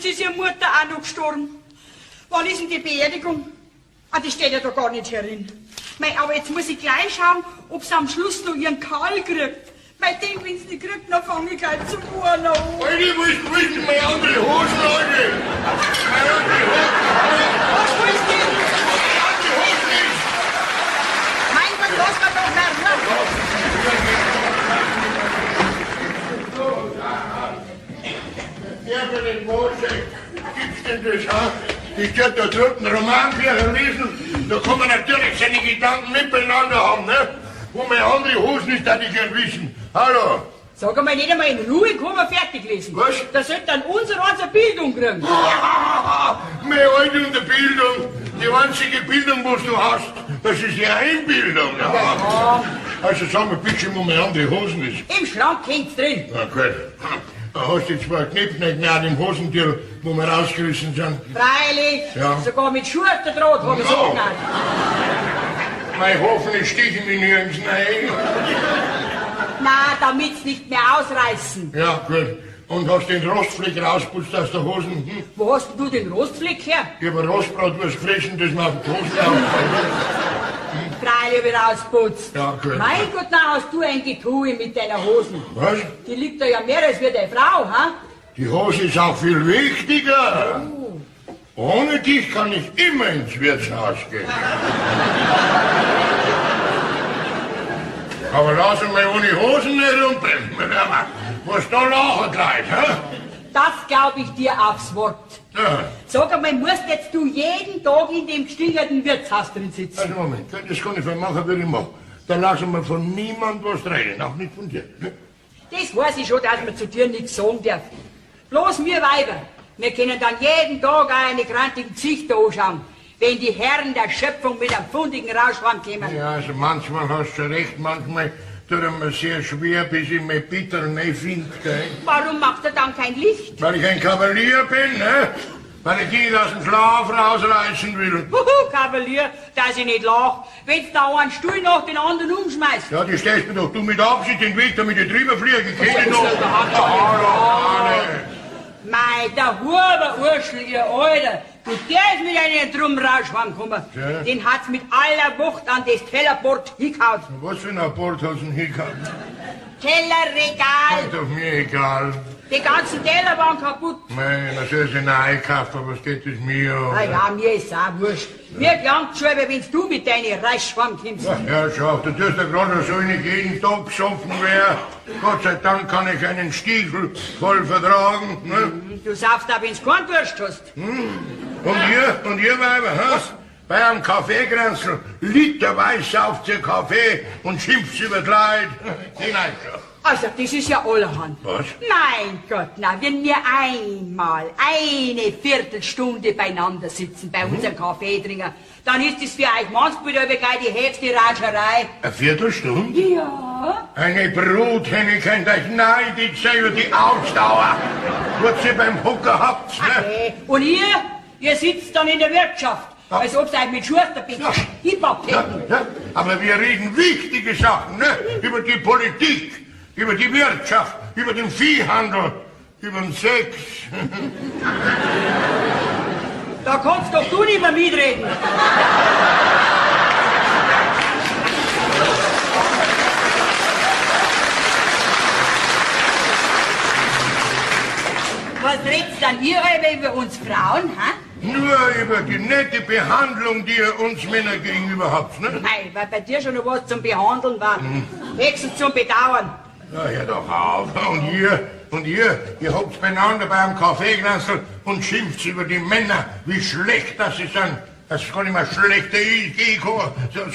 jetzt ist ihre Mutter auch noch gestorben. Wann ist denn die Beerdigung? Ah, die steht ja da gar nicht herin. Mei, aber jetzt muss ich gleich schauen, ob sie am Schluss noch ihren Karl kriegt. Mei, denk, wenn sie nicht kriegt, dann fange ich gleich zum Uhren an. Alter, was willst du meine andere Hosen, Alter? Meine andere Hosen. Was willst du? Meine andere Hosen nicht. Mein Gott, lass mal doch mehr, ne? Ja, für den Wohlsein. Gibt's denn das, ha? Ich hab da drüben Romankirchen lesen, da kann man natürlich seine Gedanken nicht beieinander haben, ne? Wo meine andere Hosen ist, darf ich gern wissen. Hallo? Sag einmal, nicht einmal in Ruhe, kann man fertig lesen. Was? Da sollte dann unser eine Bildung kriegen. Meine Alte und der Bildung, die einzige Bildung, was du hast, das ist die Einbildung. Ja. Also sag mir bitte, wo meine andere Hosen ist. Im Schrank hängt's drin. Na gut. Da hast du zwei Knepfnecken an dem Hosentürl, wo wir rausgerissen sind. Freilich. Ja. Sogar mit Schurterdraht hat er so genannt. Mein hoffentlich stichen mich nirgends rein. Na, damit's nicht mehr ausreißen. Ja, gut. Und hast den Rostfleck rausputzt aus der Hosen? Hm? Wo hast denn du den Rostfleck her? Ich hab ein Rostbratwurst gefressen, das mir auf die Hosen aufgefallen. Freilich wieder rausputzt. Ja, gut. Mein Gott, na hast du ein Getue mit deiner Hosen. Was? Die liegt da ja mehr als wie deine Frau, ha? Die Hose ist auch viel wichtiger. Ohne dich kann ich immer ins Wirtshaus gehen. Aber lass mal ohne Hosen nicht rumpeln. Was da lachen gleich, hä? Das glaub ich dir aufs Wort. Ja. Sag einmal, musst jetzt du jeden Tag in dem gestillerten Wirtshaus drin sitzen? Also Moment, das kann ich machen, wie ich mache. Da lassen wir von niemand was reden, auch nicht von dir. Das weiß ich schon, dass man zu dir nichts sagen darf. Bloß wir Weiber, wir können dann jeden Tag auch eine grantige Gesichter anschauen, wenn die Herren der Schöpfung mit einem fundigen Rauschwein kommen. Ja, also manchmal hast du recht, manchmal tut er mir sehr schwer, bis ich mich bitter nicht finde, gell? Warum macht er dann kein Licht? Weil ich ein Kavalier bin, ne? Weil ich ihn aus dem Schlaf rausreißen will. Huhu, Kavalier, dass ich nicht lach, wenn du da einen Stuhl nach den anderen umschmeißt. Ja, die stellst mir doch du mit Absicht den Weg, damit ich drüber fliege. Ich kenne ist noch. das überhaupt schon? Hallo, Mei, der Huber-Urschel, ihr Alter, du, der ist mit einem Drumrausch heimgekommen. Ja. Den hat's mit aller Wucht an das Tellerbord hingehauen. was für ein Abort hast du denn hingehauen? Tellerregal, Ist doch mir egal. die ganzen Teller waren kaputt. Nein, das ist ein Einkauf, aber was geht es mir an? Na ja, mir ist auch wurscht. Mir gelangt schon, wenn du mit deinen Reichschwamm kommst. Ja, schau, du tust ja gerade so, wenn ich jeden Tag besoffen wäre. Gott sei Dank kann ich einen Stiefel voll vertragen. Ne? Du saufst auch, wenn's keinen Durst hast. Und ihr Weiber, hä? Bei einem Kaffeekränzl literweise sauft ihr Kaffee und schimpft über die Leute. Hinein schon. Also, das ist ja allerhand. Was? Mein Gott, na, wenn wir einmal eine Viertelstunde beieinander sitzen bei unserem Kaffee trinken, dann ist es für euch manchmal gleich die höchste Ratscherei. Eine Viertelstunde? Ja? Eine Bruthenne könnt euch neidisch sein über die Ausdauer. Was ihr beim Hocker habt, ne? Okay. Und ihr sitzt dann in der Wirtschaft, als ob ihr euch mit Schusterbitzen hip-hop Ja, hätten. ja, aber wir reden wichtige Sachen, ne? Über die Politik, über die Wirtschaft, über den Viehhandel, über den Sex. Da kannst doch du nicht mehr mitreden. Was redet's dann ihr über uns Frauen, ha? Nur über die nette Behandlung, die ihr uns Männer gegenüber habt, ne? Nein, weil bei dir schon noch was zum Behandeln war. Höchstens zum Bedauern. Na, hör doch auf. Und ihr hockt beieinander beim Kaffeeglasl und schimpft über die Männer, wie schlecht das sie sind. Das kann ich mir schlechter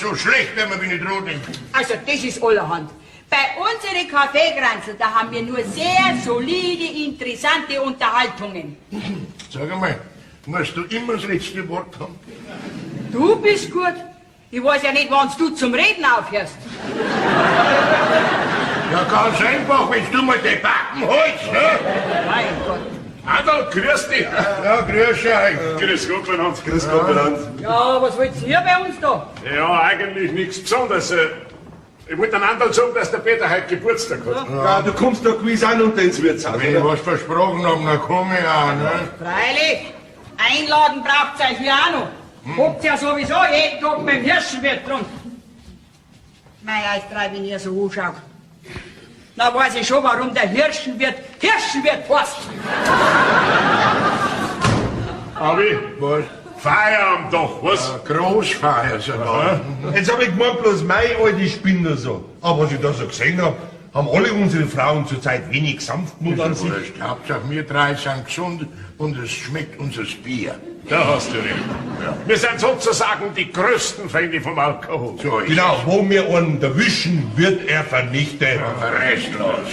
so schlecht, wenn man wie nicht roh denkt. Also, das ist allerhand. Bei unseren Kaffeegrenzen, da haben wir nur sehr solide, interessante Unterhaltungen. Sag einmal, musst du immer das letzte Wort haben? Du bist gut. Ich weiß ja nicht, wann du zum Reden aufhörst. Ja, ganz einfach, wenn du mal die Backen holst, ne? Mein Gott. Adel, grüß dich. Ja, grüß euch. Grüß Gott, Benannt. Grüß Gott, Benannt. Ja, was wollt ihr bei uns da? Ja, eigentlich nichts Besonderes. Ich wollte einander sagen, dass der Peter heute Geburtstag hat. Ja, du kommst doch gewiss auch unter ins Wirtshaus. Wenn ich was versprochen hab, dann komm ich auch, ne? Freilich, einladen braucht euch ja auch noch. Habt ja sowieso jeden Tag mit dem Hirschenwirt drum. Mei, euch drei, wenn ihr so anschaut. Na weiß ich schon, warum der Hirschenwirt heißt. Abi, Was? Feier am Dach, was? Großfeier sogar. Jetzt hab ich gemeint, bloß meine alte Spinner so. Aber was ich da so gesehen hab, haben alle unsere Frauen zurzeit wenig Sanftmut an sich. Wurscht. Hauptsache wir drei sind gesund und es schmeckt unseres Bier. Da hast du recht. Wir sind sozusagen die größten Feinde vom Alkohol. So ist Genau, wo wir einen erwischen, wird er vernichtet. es. Restlos.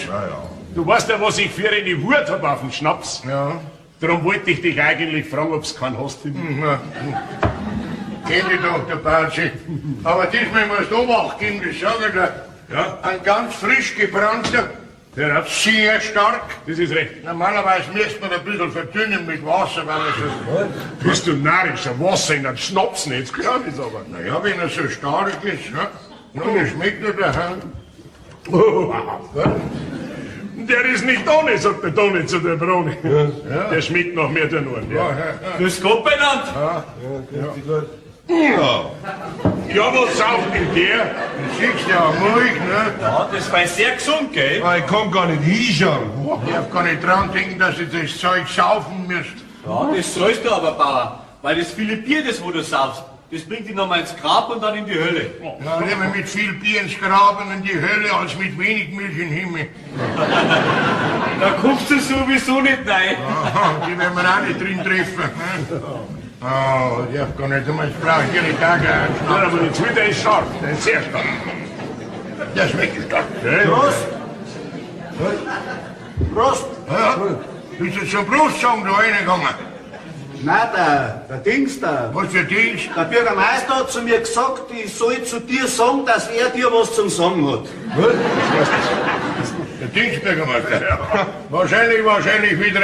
Du weißt ja, was ich für eine Wut hab auf den Schnaps. Ja. Darum wollte ich dich eigentlich fragen, ob's keinen hast. Na, kenn ich doch, der Batschi. Aber diesmal musst du Obacht geben, das sag ich dir. Ja? Ein ganz frisch gebrannter, Der hat. sehr stark. Das ist recht. Normalerweise müsste man ein bisschen verdünnen mit Wasser, weil er so... Bist du narrisch? Ein Wasser in den Schnaps nicht, klar ist aber. Naja, wenn er so stark ist, ja. Nun, das schmeckt er daheim. Der ist nicht ohne, sagt der Toni zu der Bruni. Ja. Der schmeckt noch mehr der Norden. Ja. Grüß Gott beieinander. Ja, was sauft denn der? Das siehst du ja ruhig, ne? Ja, das war sehr gesund, gell? Ich kann gar nicht hinschauen. Ich hab gar nicht dran denken, dass ich das Zeug saufen müsst. Ja, das sollst du aber, Bauer. Weil das viele Bier, das wo du saufst, das bringt dich nochmal ins Grab und dann in die Hölle. Ja, lieber mit viel Bier ins Grab und in die Hölle, als mit wenig Milch in den Himmel. Da kommst du sowieso nicht rein. Aha, die werden wir auch nicht drin treffen. Ne? Oh, ich hab gar nicht einmal, das brauche ich jede Tage. Ja, aber jetzt wird er ist stark. Der ist sehr stark. Das schmeckt stark. Prost! Prost! Ja, bist du zum Brustsong da reingegangen? Nein, der Dings, der Was für Dienst? Bürgermeister hat zu mir gesagt, ich soll zu dir sagen, dass er dir was zum Sagen hat. Der Dienstbürgermeister. Ja. Wahrscheinlich wieder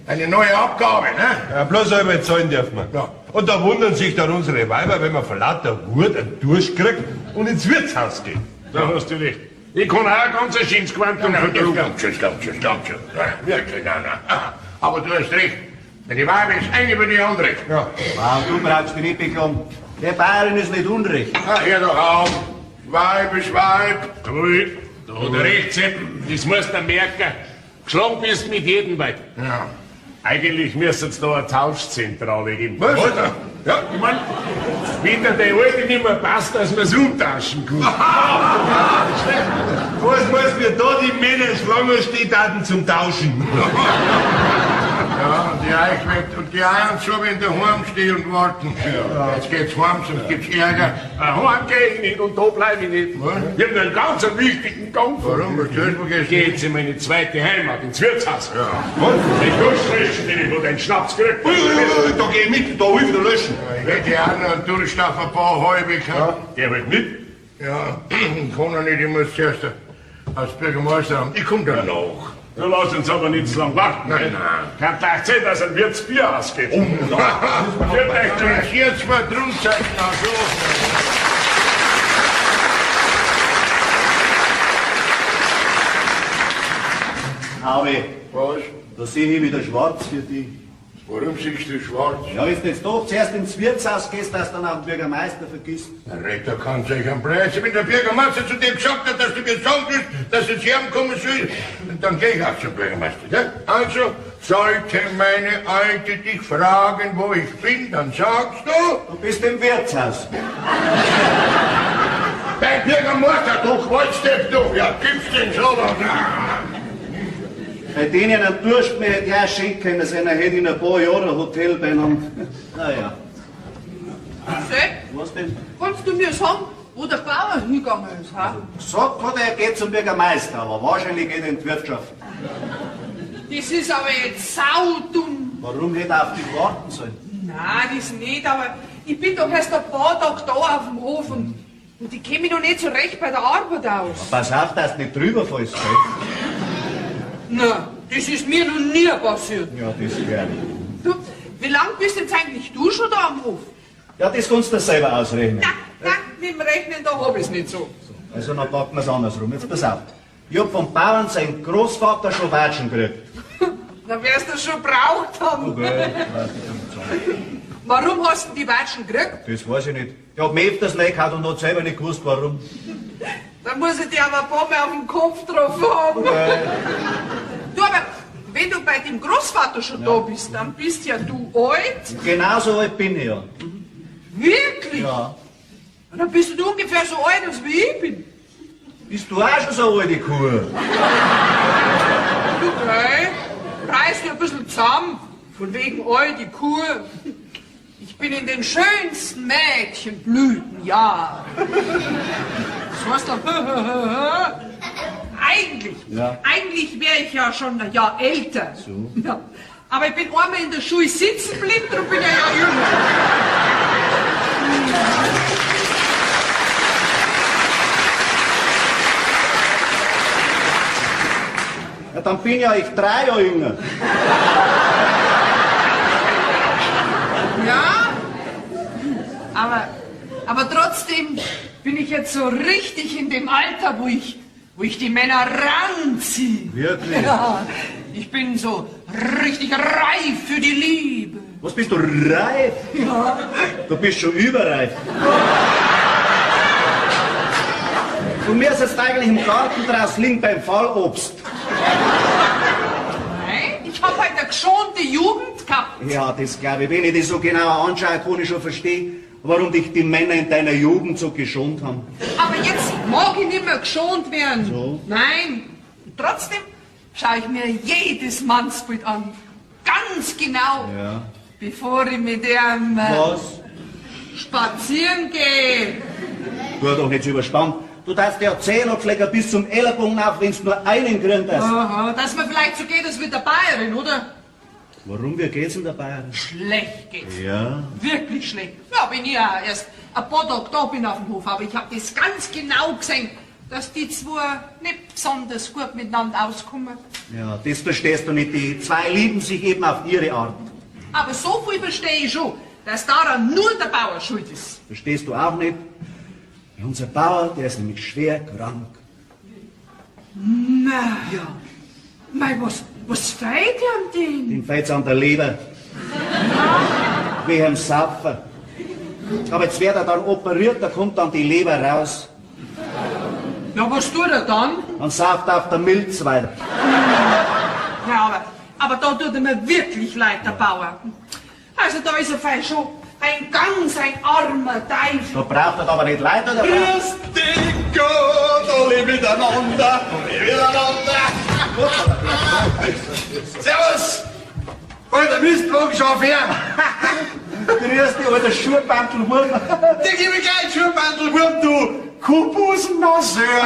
eine neue Abgabe, ne? Ja, bloß einmal zahlen dürfen wir. Ja. Und da wundern sich dann unsere Weiber, wenn man vor lauter Wut einen Durst kriegt und ins Wirtshaus geht. Da hast du recht. Ich kann auch ein ganzes Schinsquantum verdrucken. Stammt schon. Ja, wirklich, nein. Aber du hast recht. Die Weibe ist eine über die andere. Ja. Wow, du brauchst dich nicht beklagen. Der Bayerin ist nicht unrecht. Hör doch auf. Weib ist Weib. Ruhig. Da hat er recht, Sepp. Das musst du merken. Geschlagen bist mit jedem Weib. Ja. Eigentlich müsste es da eine Tauschzentrale geben. Was? Ja, ich mein, wenn der Alte nicht mehr passt, dass man es umtauschen kann. Was muss mir da die Männer Schlangenstehdaten zum Tauschen? Ja, und die Eichwett und die Eiern so, wenn daheim stehen und warten. Ja. Jetzt geht's heim, sonst gibt's Ärger. Heim geh ich nicht und da bleib ich nicht. Was? Ich hab einen ganz wichtigen Gang. Warum? Was tust du Ich geh jetzt in meine zweite Heimat, ins Wirtshaus. Ja. Den Durchstrich, den ich von den Schnaps gekriegt hab. Da geh ich mit, da hilft der Löschen. Ich hätte auch noch einen Durst auf ein paar halbe gehabt. Der wird mit. Ja, kann er nicht, ich muss zuerst als Bürgermeister haben. Ich komm dann noch. Du lass uns aber nicht so lang warten. Nein. Kann gleich sein, dass ein Wirts Bier ausgeht. Für euch Das jetzt mal Drumzeichen so. Habe, Was? da sehe ich wieder schwarz für dich. Warum siehst du schwarz? Ja, ist jetzt doch zuerst ins Wirtshaus gehst, dass du dann auch den Bürgermeister vergisst. Der Retter kann sich am Preis. Wenn der Bürgermeister zu dir gesagt hat, dass du gesagt hast, dass es herkommen soll, dann gehe ich auch zum Bürgermeister. Gell? Also, sollte meine Alte dich fragen, wo ich bin, dann sagst du, Du bist im Wirtshaus. der Bürgermeister, du Kreuzdepp, du, ja, gibst den so. Bei denen einen Durst mehr hätte ich auch schenken können, sondern hätte in ein paar Jahren ein Hotel bei einem. Naja, Sepp, was denn? kannst du mir sagen, wo der Bauer hingegangen ist? Ha? Gesagt hat er, geht zum Bürgermeister, aber wahrscheinlich geht er in die Wirtschaft. Das ist aber jetzt saudumm. Warum hätte er auf dich warten sollen? Nein, das nicht, aber ich bin doch erst ein paar Tage da auf dem Hof und ich kenne mich noch nicht so recht bei der Arbeit aus. Pass auf, dass du nicht drüber fällst, gell? Na, das ist mir noch nie passiert. Ja, das wäre. Du, wie lange bist jetzt eigentlich du schon da am Hof? Ja, das kannst du selber ausrechnen. Na, mit dem Rechnen, da hab ich's nicht so. Also dann packen wir's andersrum. Jetzt pass auf. Ich hab vom Bauern seinen Großvater schon Watschen gekriegt. Dann wirst du schon braucht haben. Okay. Warum hast du die Watschen gekriegt? Das weiß ich nicht. Ich hab mir öfters reingehauen und hat selber nicht gewusst, warum. Dann muss ich dir aber ein paar Mal auf den Kopf drauf haben. Du, aber wenn du bei dem Großvater schon da bist, dann bist ja du alt. Genauso alt bin ich ja. Wirklich? Ja. Und dann bist du ungefähr so alt, als wie ich bin. Bist du auch schon so eine alte Kuh? Okay. Reiß dir ein bisschen zusammen. Von wegen alte Kuh. Ich bin in den schönsten Mädchenblütenjahren. Das heißt dann, eigentlich wäre ich ja schon ein Jahr älter. So. Ja. Aber ich bin einmal in der Schule sitzen geblieben, darum bin ich ja jünger. Ja, dann bin ja ich 3 Jahre jünger. Ja, aber trotzdem bin ich jetzt so richtig in dem Alter, wo ich die Männer ranziehe. Wirklich? Ja, ich bin so richtig reif für die Liebe. Was bist du, reif? Ja. Du bist schon überreif. Du musst jetzt eigentlich im Garten draus liegen beim Fallobst. Nein, ich habe halt eine geschonte Jugend gehabt. Ja, das glaube ich. Wenn ich das so genauer anschaue, kann ich schon verstehen, warum dich die Männer in deiner Jugend so geschont haben. Aber jetzt mag ich nicht mehr geschont werden. So? Nein. Und trotzdem schaue ich mir jedes Mannsbild an. Ganz genau. Ja. Bevor ich mit dem Was? spazieren gehe. Du hast doch nicht so überspannt. Du darfst ja 10 Abschläger bis zum Ellenbogen auf, wenn du nur einen gekriegt hast. Aha, dass mir vielleicht so geht, als mit der Bayerin, oder? Warum, wie geht's in der Bayern? Schlecht geht's. Ja. Wirklich schlecht. Ja, bin ich ja erst ein paar Tage da bin auf dem Hof, aber ich habe das ganz genau gesehen, dass die zwei nicht besonders gut miteinander auskommen. Ja, das verstehst du nicht. Die zwei lieben sich eben auf ihre Art. Aber so viel verstehe ich schon, dass daran nur der Bauer schuld ist. Verstehst du auch nicht? Ja, unser Bauer, der ist nämlich schwer krank. Na, Ja. mei, was fehlt ihm denn? Dem fehlt's an der Leber. Wie am Saufen. Aber jetzt wird er dann operiert, da kommt dann die Leber raus. Ja, was tut er dann? Dann sauft auf der Milz weiter. Ja, aber da tut er mir wirklich leid, der Bauer. Also da ist er vielleicht schon ein armer Teufel. Da braucht er aber nicht leid, oder? Grüß dich Gott, alle miteinander, Servus, alter Mistwagenchauffeur. Grüß dich, alter Schuhbantelwurm. Der gib mir gleich Schuhbantelwurm, du Kuhbusenmasseur.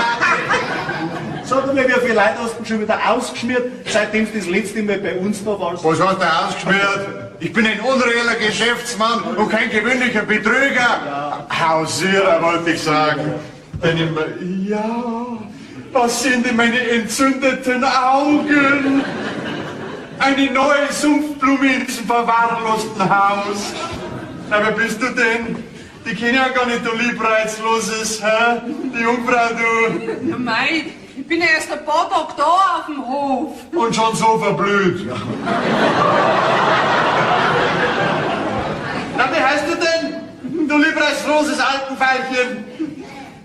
Sag mir, wie viele Leute hast du schon wieder ausgeschmiert, seitdem du das letzte Mal bei uns da warst? Was hast du ausgeschmiert? Ich bin ein unreeller Geschäftsmann und kein gewöhnlicher Betrüger. Hausierer, wollte ich sagen. Dann immer, ja, was sind denn meine entzündeten Augen? Eine neue Sumpfblume in diesem verwahrlosten Haus. Aber bist du denn? Die kennen ja gar nicht, du Liebreizloses, hä? Die Jungfrau, du. Ja, mei, ich bin ja erst ein paar Tage da auf dem Hof. Und schon so verblüht. Na, wie heißt du denn? Du liebreizloses Altenfeilchen.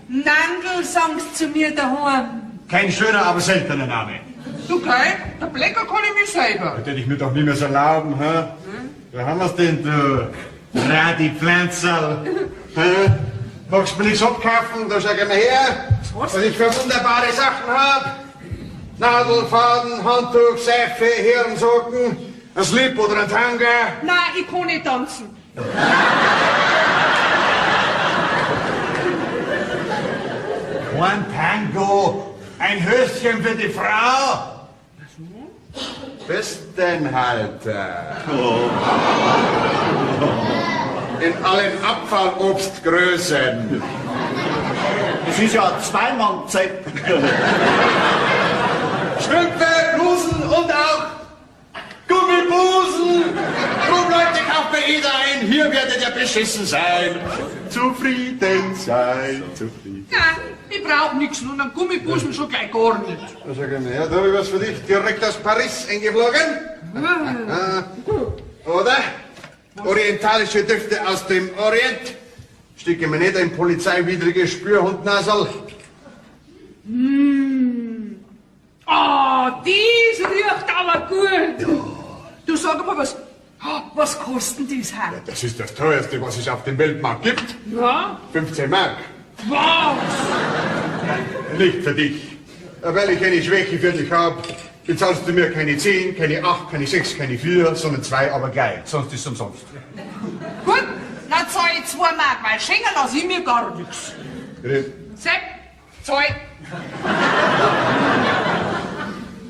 Nandl, sagst zu mir daheim. Kein schöner, aber seltener Name. Du, gell? Der Blecker kann ich mich selber. Das hätte ich mir doch nicht mehr so erlauben, hä? Wo haben wir's denn, du? Radi Pflanzerl. Hä? Magst du mir nichts abkaufen? Da schau geh mal her, was ich für wunderbare Sachen hab. Nadel, Faden, Handtuch, Seife, Hirnsocken, ein Slip oder ein Tanga. Nein, ich kann nicht tanzen. Ein Tango, ein Höschen für die Frau. Bestenhalter. In allen Abfallobstgrößen. Das ist ja Zweimann-Zeit. Strümpfe, Blusen und auch Gummibusen. Drum Leute, kauft mir jeder ein. hier werdet ihr beschissen sein. Zufrieden sein, zufrieden. Ja, ich brauch nix, nur einen Gummibusen schon gleich gar nicht. Da sag ich mir, ja, da hab ich was für dich. Direkt aus Paris eingeflogen. Oder? Orientalische Düfte aus dem Orient. Stecke mir nicht ein polizeiwidriges Spürhundnasel. Oh, dies riecht aber gut. Du sag mal, was kostet das her? Das ist das teuerste, was es auf dem Weltmarkt gibt. Ja? 15 Mark. Was? Nicht für dich. Weil ich eine Schwäche für dich hab, bezahlst du mir keine 10, keine 8, keine 6, keine 4, sondern 2, aber gleich. Sonst ist es umsonst. Gut, dann zahl ich 2 Mark, weil schenken lass ich mir gar nix. Bitte? Sepp, zahl.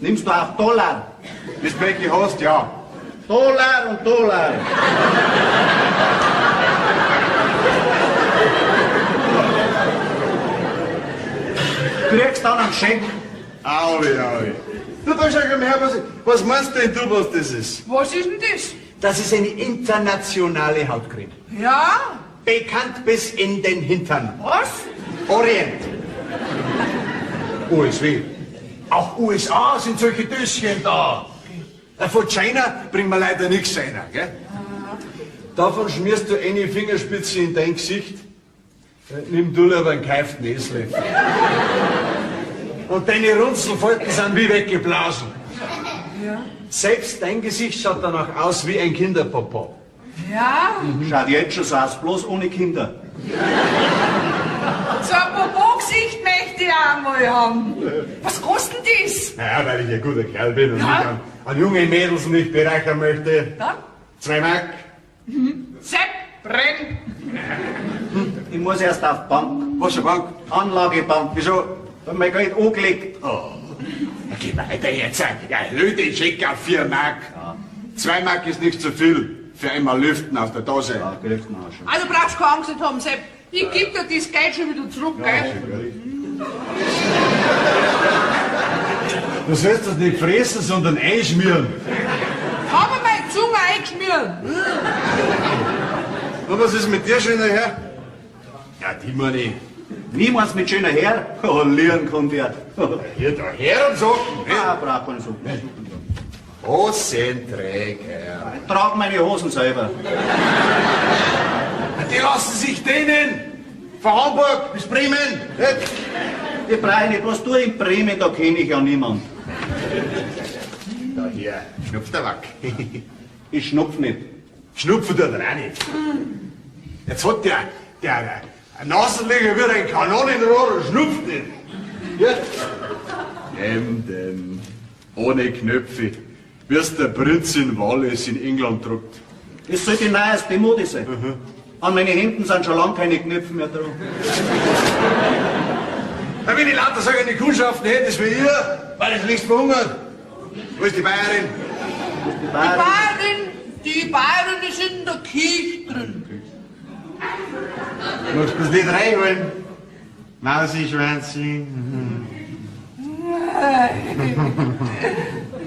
Nimmst du auch Dollar? Das Blöcke hast, ja. Dollar und Dollar. Du kriegst dann einen Scheck. Aui, aui. Du, da schau mal her, was meinst denn du, was das ist? Was ist denn das? Das ist eine internationale Hautcreme. Ja? Bekannt bis in den Hintern. Was? Orient. USW. Auch USA sind solche Döschen da. Von China bringen wir leider nichts rein, gell? Davon schmierst du eine Fingerspitze in dein Gesicht. Nimm du lieber einen gekeiften Esel. Und deine Runzelfalten sind wie weggeblasen. Ja. Selbst dein Gesicht schaut danach aus wie ein Kinderpopo. Ja? Schaut jetzt schon so aus, bloß ohne Kinder. So ein Popo-Gesicht möchte ich auch mal haben. Was kostet das? Naja, weil ich ein guter Kerl bin und Ja. mich an junge Mädels nicht bereichern möchte. Dann? 2 Mark. Sepp, brenn. Ich muss erst auf die Bank. Was für Bank? Anlagebank. Wieso? Da hab ich mein Geld angelegt. Oh. Geh weiter jetzt. Ja, löte den Scheck auf 4 Mark. 2 Mark ist nicht zu viel für einmal lüften aus der Dose. Ja, kriegst du noch schon. Also brauchst du keine Angst nicht haben, Sepp. Ich geb dir das Geld schon wieder zurück, gell? Du sollst das nicht fressen, sondern einschmieren. Hab mir meine Zunge eingeschmiert. Und was ist mit dir, schöner Herr? Ja, die meine ich. Niemals mit schöner Herr. Oh, Lierenkonvert. Hier, da her und so. Ah, brauch keine Suppe. Hosenträger. Ich trage meine Hosen selber. Die lassen sich dehnen. Von Hamburg bis Bremen. Die brauche nicht. Was du in Bremen, da kenne ich ja niemand. Da hier, schnupft der Wack. Ich schnupf nicht. Schnupfen tut er auch nicht. Jetzt hat der Nasenleger wieder ein Kanonenrohr und schnupft nicht. Ja. Hemden, ohne Knöpfe, wirst der Prinz in Wales in England druckt. Das sollte die neueste Mode sein. An meine Hemden sind schon lange keine Knöpfe mehr dran. Na, wenn ich lauter so eine Kundschaften hätte, wie ihr, weil ich nichts verhungert. Wo ist die Bayerin? Die Bayern. Die Bayern, die sind in der Kirche drin. Magst du das Lied reinholen? Mausi, Schwänzli.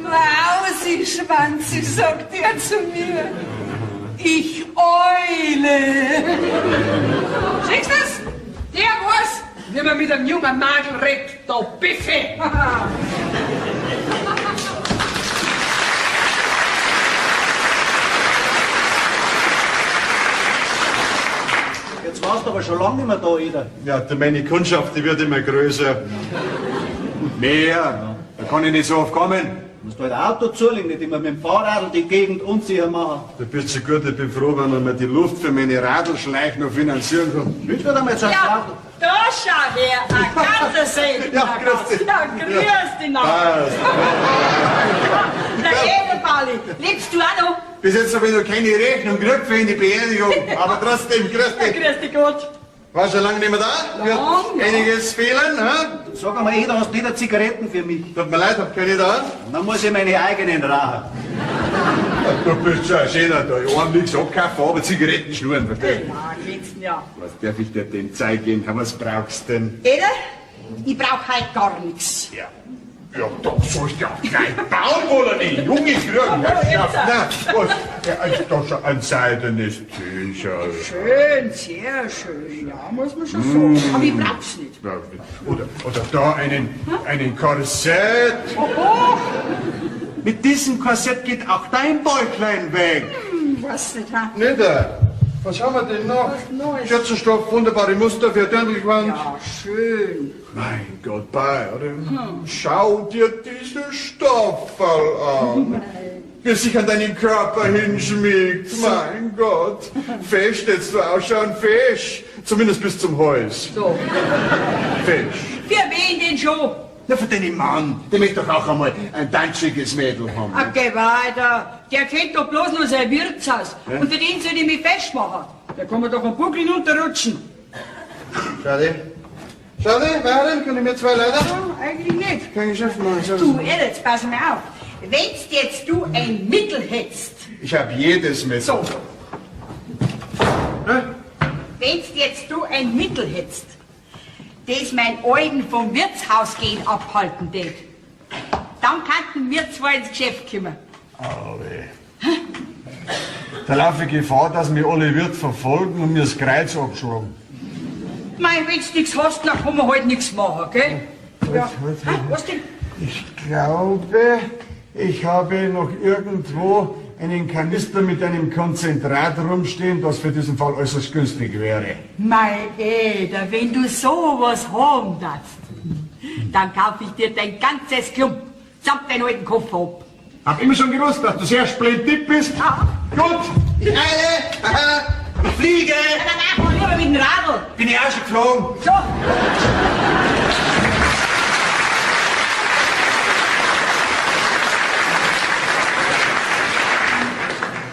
Mausi, Schwanzi, sagt er zu mir. Ich Eule. Siehst du das? Der weiß, wie man mit einem jungen Madel redet, der Biffe. Jetzt warst du aber schon lange nicht mehr da, Eder. Ja, meine Kundschaft, die wird immer größer. Mehr. Da kann ich nicht so oft kommen. Du musst halt ein Auto zulegen, nicht immer mit dem Fahrrad die Gegend unsicher machen. Du bist so gut, ich bin froh, wenn er mir die Luft für meine Radlschleichen noch finanzieren kann. Willst du da mal so ein Ja, Auto? da schau her, ein ganzer Selten. Ja, grüß dich. Ja, grüß dich noch. Der Edelballi, lebst du auch noch? Bis jetzt habe ich noch keine Rechnung gekriegt für eine Beerdigung. Aber trotzdem, grüß Ja, dich. grüß dich Gott. Warst schon lange nicht mehr da? Wird Ja. einiges fehlen, hä? Sag einmal, Eder, hast du wieder Zigaretten für mich? Tut mir leid, hab keine da. Dann muss ich meine eigenen rauchen. Du bist schon ein schöner da. Ich habe nichts abkaufen, aber Zigaretten schnurren, verstehst du? Ja, letzten Jahr. Was darf ich dir denn zeigen? Was brauchst du denn? Eder, ich brauch heute gar nichts. Ja. Ja, doch sollst du ja gleich bauen wollen, die junge Kriegsherrschaft. Na, was? Ja, da schon ein seidenes Tücher. Schön, sehr schön, ja, muss man schon sagen. Aber ich brauch's nicht. Oder da einen Korsett. Oho, Mit diesem Korsett geht auch dein Bäuchlein weg. was nicht, ha? Nicht? Was haben wir denn noch? Neues? Schürzenstoff, wunderbare Muster für Dirndlgewand. Ja, schön. Mein Gott, Bayerin, schau dir diese Stofferl an. Wie sich an deinen Körper hinschmiegt. Mein Gott. Fest jetzt du ausschauen, fest. Zumindest bis zum Hals. So, Fest. für wen denn schon? Na, für deinen Mann. Der möchte doch auch einmal ein tanziges Mädel haben. Okay, weiter. Der kennt doch bloß nur sein Wirtshaus. Und für den soll ich mich festmachen. Da kann man doch einen Buckel hinunterrutschen. Schade. Schade, Bayerin, kann ich mir zwei Leute? Ja, eigentlich nicht. Kein Geschäft machen. Du, jetzt pass mal auf. Wenn's jetzt du ein Mittel hättest, Ich hab jedes Messer. so. Wenn's jetzt du ein Mittel hättest, das mein Alten vom Wirtshaus gehen abhalten tät, dann könnten wir zwei ins Geschäft kommen. Da laufe ich Gefahr, dass mich alle Wirt verfolgen und mir das Kreuz abschlagen. Mei, wenn's nix hast, dann kann man halt nix machen, gell? Ja. Was denn? Ich glaube, ich habe noch irgendwo einen Kanister mit einem Konzentrat rumstehen, das für diesen Fall äußerst günstig wäre. Mei Eder, wenn du sowas haben darfst, dann kauf ich dir dein ganzes Klump, samt deinen alten Koffer ab. Hab immer schon gewusst, dass du sehr splendid bist. Ja. Gut, ich eile, ich fliege. Dann mach lieber mit dem Radl. Bin ich auch schon geflogen. So.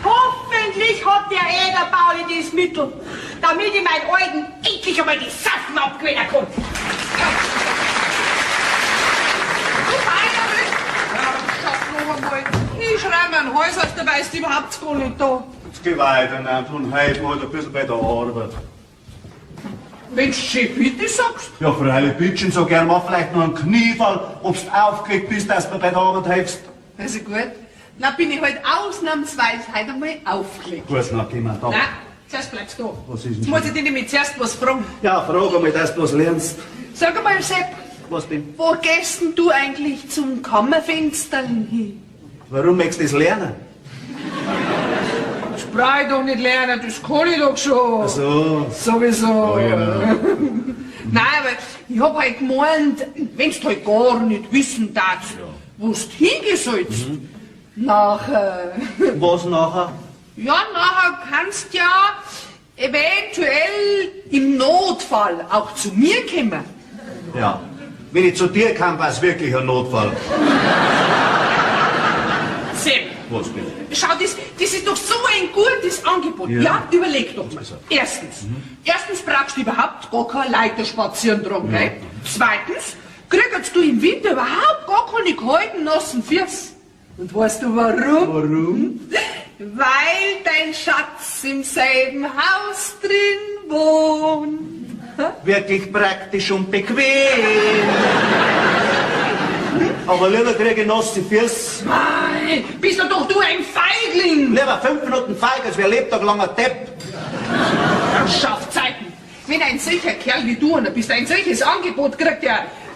Hoffentlich hat der Eder Pauli das Mittel, damit ich meinen Alten endlich einmal die Sachen abgewinnen kann. Ich schreibe mir einen Hals aus, der weiß überhaupt gar nicht da. Jetzt geh weiter, und heute mal ein bisschen bei der Arbeit. Wenn's schön bitte sagst. Ja, freilich, bitteschön, so gern mal vielleicht noch einen Kniefall, ob's aufgeregt bist, dass du bei der Arbeit hilfst. Also gut, dann bin ich halt ausnahmsweise heute einmal aufgelegt. Gut, na, geh mal da. Nein, zuerst bleibst du da. Was ist denn Jetzt muss ich dich nämlich zuerst was fragen. Ja, frag einmal, dass du was lernst. Sag einmal, Sepp, Was denn? wo gehst denn du eigentlich zum Kammerfenster hin? Warum möchtest du das lernen? Das brauch ich doch nicht lernen, das kann ich doch schon. So. Sowieso. Oh, ja. Nein, aber ich hab halt gemeint, wenn's halt gar nicht wissen darfst, wo du hingehen sollst, nachher. Was nachher? Ja, nachher kannst ja eventuell im Notfall auch zu mir kommen. Ja. Wenn ich zu dir kam, war es wirklich ein Notfall. Sepp, Was denn? schau, das ist doch so ein gutes Angebot. Ja, überleg doch mal. Erstens brauchst du überhaupt gar kein Leiterspazieren drum, gell? Zweitens kriegst du im Winter überhaupt gar keine kalten, nassen Füße. Und weißt du warum? Warum? Weil dein Schatz im selben Haus drin wohnt. Wirklich praktisch und bequem. Aber lieber kriege ich nasse Füße. Mei, bist doch du ein Feigling. Lieber 5 Minuten feig, als wie ein lebtaglanger Depp. Schaffzeiten. Wenn ein solcher Kerl wie du, und bist ein solches Angebot kriegt,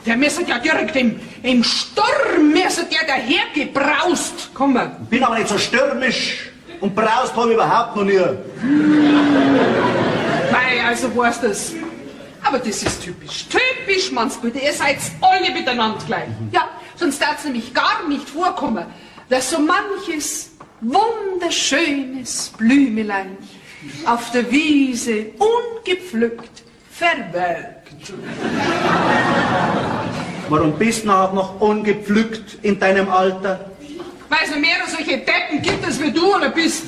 der müsste ja direkt im Sturm, müsste der dahergebraust kommen. Bin aber nicht so stürmisch. Und braust habe ich überhaupt noch nie. Mei, also weißt du's. Aber das ist typisch. Typisch, Mannsbitte. Ihr seid alle miteinander gleich. Ja, sonst darf es nämlich gar nicht vorkommen, dass so manches wunderschönes Blümelein auf der Wiese ungepflückt verwelkt. Warum bist du noch ungepflückt in deinem Alter? Weil es noch mehrere solche Deppen gibt, als wie du oder bist.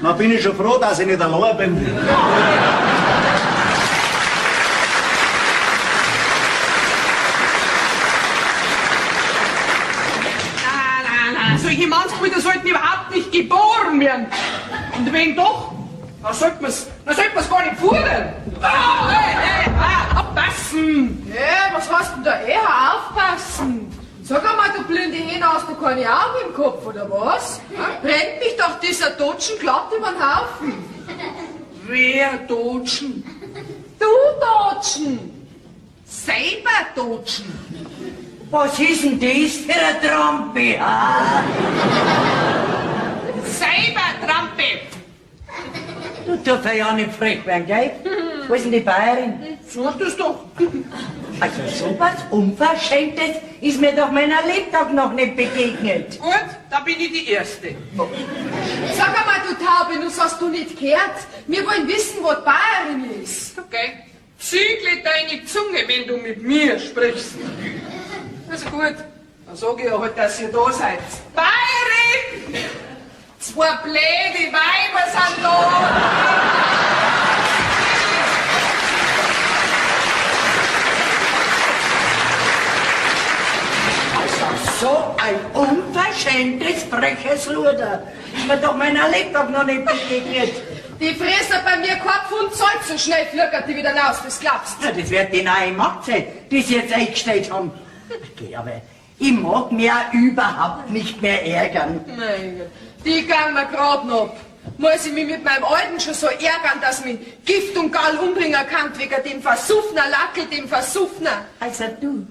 Na, bin ich schon froh, dass ich nicht allein bin. Na, solche Mannsbrüder sollten überhaupt nicht geboren werden. Und wenn doch, dann sollte man's gar nicht fordern. Aufpassen! Ja, was hast du da eher aufpassen? Sag einmal, du blinde Hähne, hast du keine Augen im Kopf, oder was? Brennt mich doch dieser Dotschen glatt über den Haufen. Wer Dotschen? Du Dotschen! Selber Dotschen! Was ist denn das für eine Trampe? Selber Trampe! Du darfst ja nicht frech werden, gell? Wo ist denn die Bayerin? Sag das doch! Also sowas Unverschämtes ist mir doch meiner Lebtag noch nicht begegnet. Gut, da bin ich die Erste. Sag einmal, du Taube, das hast du nicht gehört. Wir wollen wissen, wo die Bayerin ist. Okay. Zügle deine Zunge, wenn du mit mir sprichst. Also gut, dann sag ich ja halt, dass ihr da seid. Bayerin! Zwei blöde Weiber sind da! So ein unverschämtes, freches Luder. Ist mir doch meiner Lebtag noch nicht begegnet. Die fressen bei mir kein Pfund Salz, so schnell flickert die wieder raus, das glaubst du. Ja, das wird die neue Macht sein, die sie jetzt eingestellt haben. Okay, aber ich mag mich auch überhaupt nicht mehr ärgern. Mein Gott, die gehen mir grad noch ab. Muss ich mich mit meinem Alten schon so ärgern, dass mich Gift und Gall umbringen kann, wegen dem Versuffner, Lackel, dem Versuffner. Also du,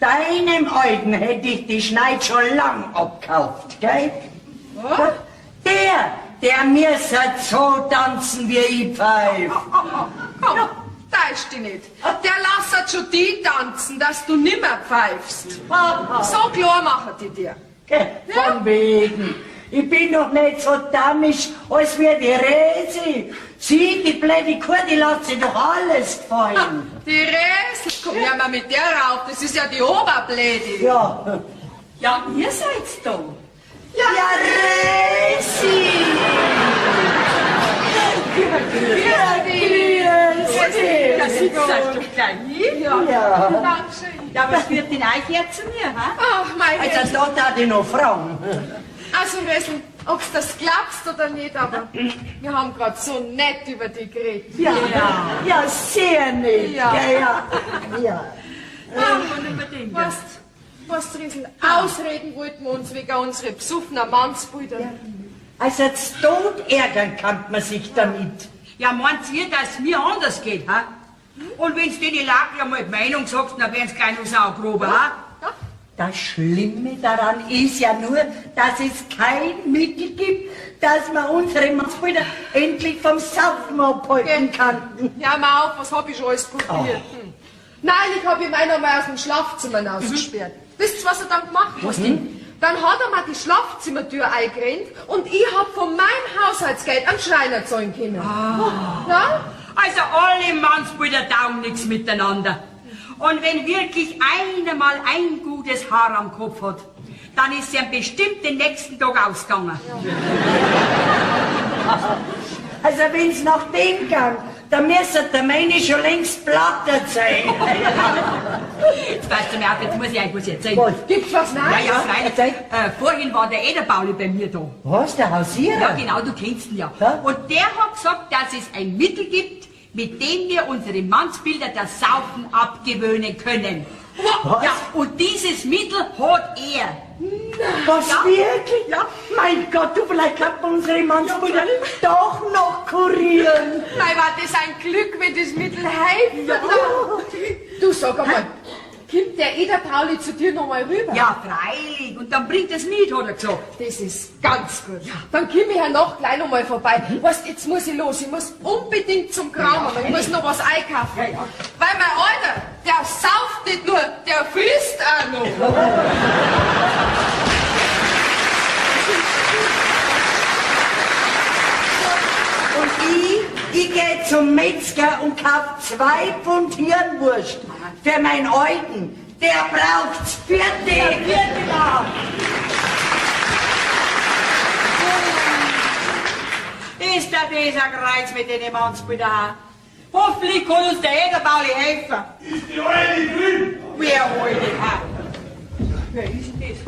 deinem Alten hätte ich die Schneid schon lang abgekauft, gell? Was? Der müsse so tanzen, wie ich pfeif. Komm, täusch dich nicht. Der lasst schon die tanzen, dass du nimmer pfeifst. So klar machen die dir. Von wegen. Ich bin doch nicht so damisch, als wie die Resi. Sie, die blöde Kuh, die lässt sich doch alles gefallen. Die Räsel, komm ja mal mit der rauf, das ist ja die Oberblöde. Ja. Ja, ihr seid's da. Ja, Resi! Ja, sitzt euch doch gleich hin. Ja. Dankeschön. Ja, was führt denn euch jetzt zu mir, ha? Ach, mein Gott. Also da darf ich noch fragen. Also, Wessel, ob du das glaubst oder nicht, aber wir haben gerade so nett über dich geredet. Ja, sehr nett. Ja. Ja. Was, Riesel, ausreden wollten wir uns wegen unsere besoffener Mannsbrüder. Also jetzt tot ärgern kann man sich damit. Ja, meint ihr, dass mir anders geht, ha? Und wenn's dir die Lage einmal die Meinung sagst, dann werden's gleich noch saugrober, ha? Das Schlimme daran ist ja nur, dass es kein Mittel gibt, dass man unsere Mannsbrüder endlich vom Saufen abhalten kann. Ja, mal auf, was hab ich schon alles probiert? Neulich hab ich meiner mal aus dem Schlafzimmer ausgesperrt. Wisst ihr, was er dann gemacht hat? Was denn? Dann hat er mal die Schlafzimmertür eingerennt und ich hab von meinem Haushaltsgeld einen Schreiner zahlen können. Ja? Also alle Mannsbrüder taugen nichts miteinander. Und wenn wirklich einer mal ein gutes Haar am Kopf hat, dann ist er bestimmt den nächsten Tag ausgegangen. Also wenn's nach dem ging, dann müsste der meine schon längst plattert sein. Jetzt weißt du mir auf, jetzt muss ich euch was erzählen. Was? Gibt's was Neues? Ja, freilich. Vorhin war der Ederbauli bei mir da. Was, der Hausierer? Ja, genau, du kennst ihn ja. Ja. Und der hat gesagt, dass es ein Mittel gibt, mit dem wir unsere Mannsbilder das Saufen abgewöhnen können. Was? Ja, und dieses Mittel hat er. Was, Ja. wirklich? Ja. Mein Gott, du, vielleicht kann man unsere Mannsbrüder doch noch kurieren. Mei, war das ein Glück, wenn das Mittel hilft. Du, sag einmal, kommt der Eder Pauli zu dir noch mal rüber? Ja, freilich. Und dann bringt es mit, hat er gesagt. Das ist ganz gut. Dann komm ich ja noch gleich noch mal vorbei. Weißt, jetzt muss ich los. Ich muss unbedingt zum Kramer. Ich muss noch was einkaufen. Weil mein Alter, der sauft nicht nur, der frisst auch noch. Und ich gehe zum Metzger und kauf 2 Pfund Hirnwurst für meinen Alten. Der braucht's 4. Ist da dieser Kreuz mit den Mannsbrüdern? Hoffentlich kann uns der Ederbauli helfen. Ist die Eule drüben? Wer heute hat? Wer ist denn das?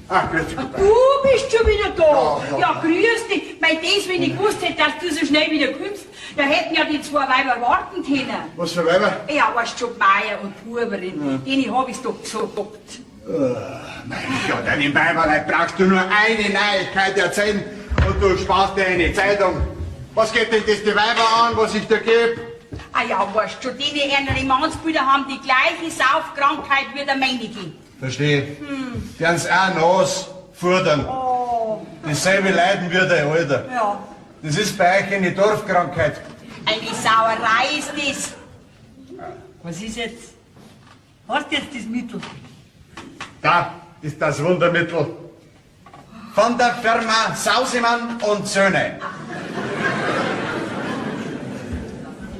Ach, grüß Gott. Du bist schon wieder da. Ja. Ja, grüß dich. Mein das, wenn ich gewusst hätte, dass du so schnell wieder kommst, da hätten ja die 2 Weiber warten können. Was für Weiber? Ja, weißt schon, Meier und Huberin, denen hab ich's doch gesagt. Mein Gott, deinem Weiberleib brauchst du nur eine Neuigkeit erzählen und du sparst dir eine Zeitung. Was geht denn das die Weiber an, was ich dir gebe? Ah ja, weißt du, die ärmeren Mannsbrüder haben die gleiche Saufkrankheit wie der meinige. Verstehe. Die haben's auch nass, fordern. Oh. Dasselbe Leiden wie der Alter. Ja. Das ist bei euch eine Dorfkrankheit. Eine Sauerei ist das. Was ist jetzt? Hast du jetzt das Mittel? Da ist das Wundermittel. Von der Firma Sausemann und Söhne.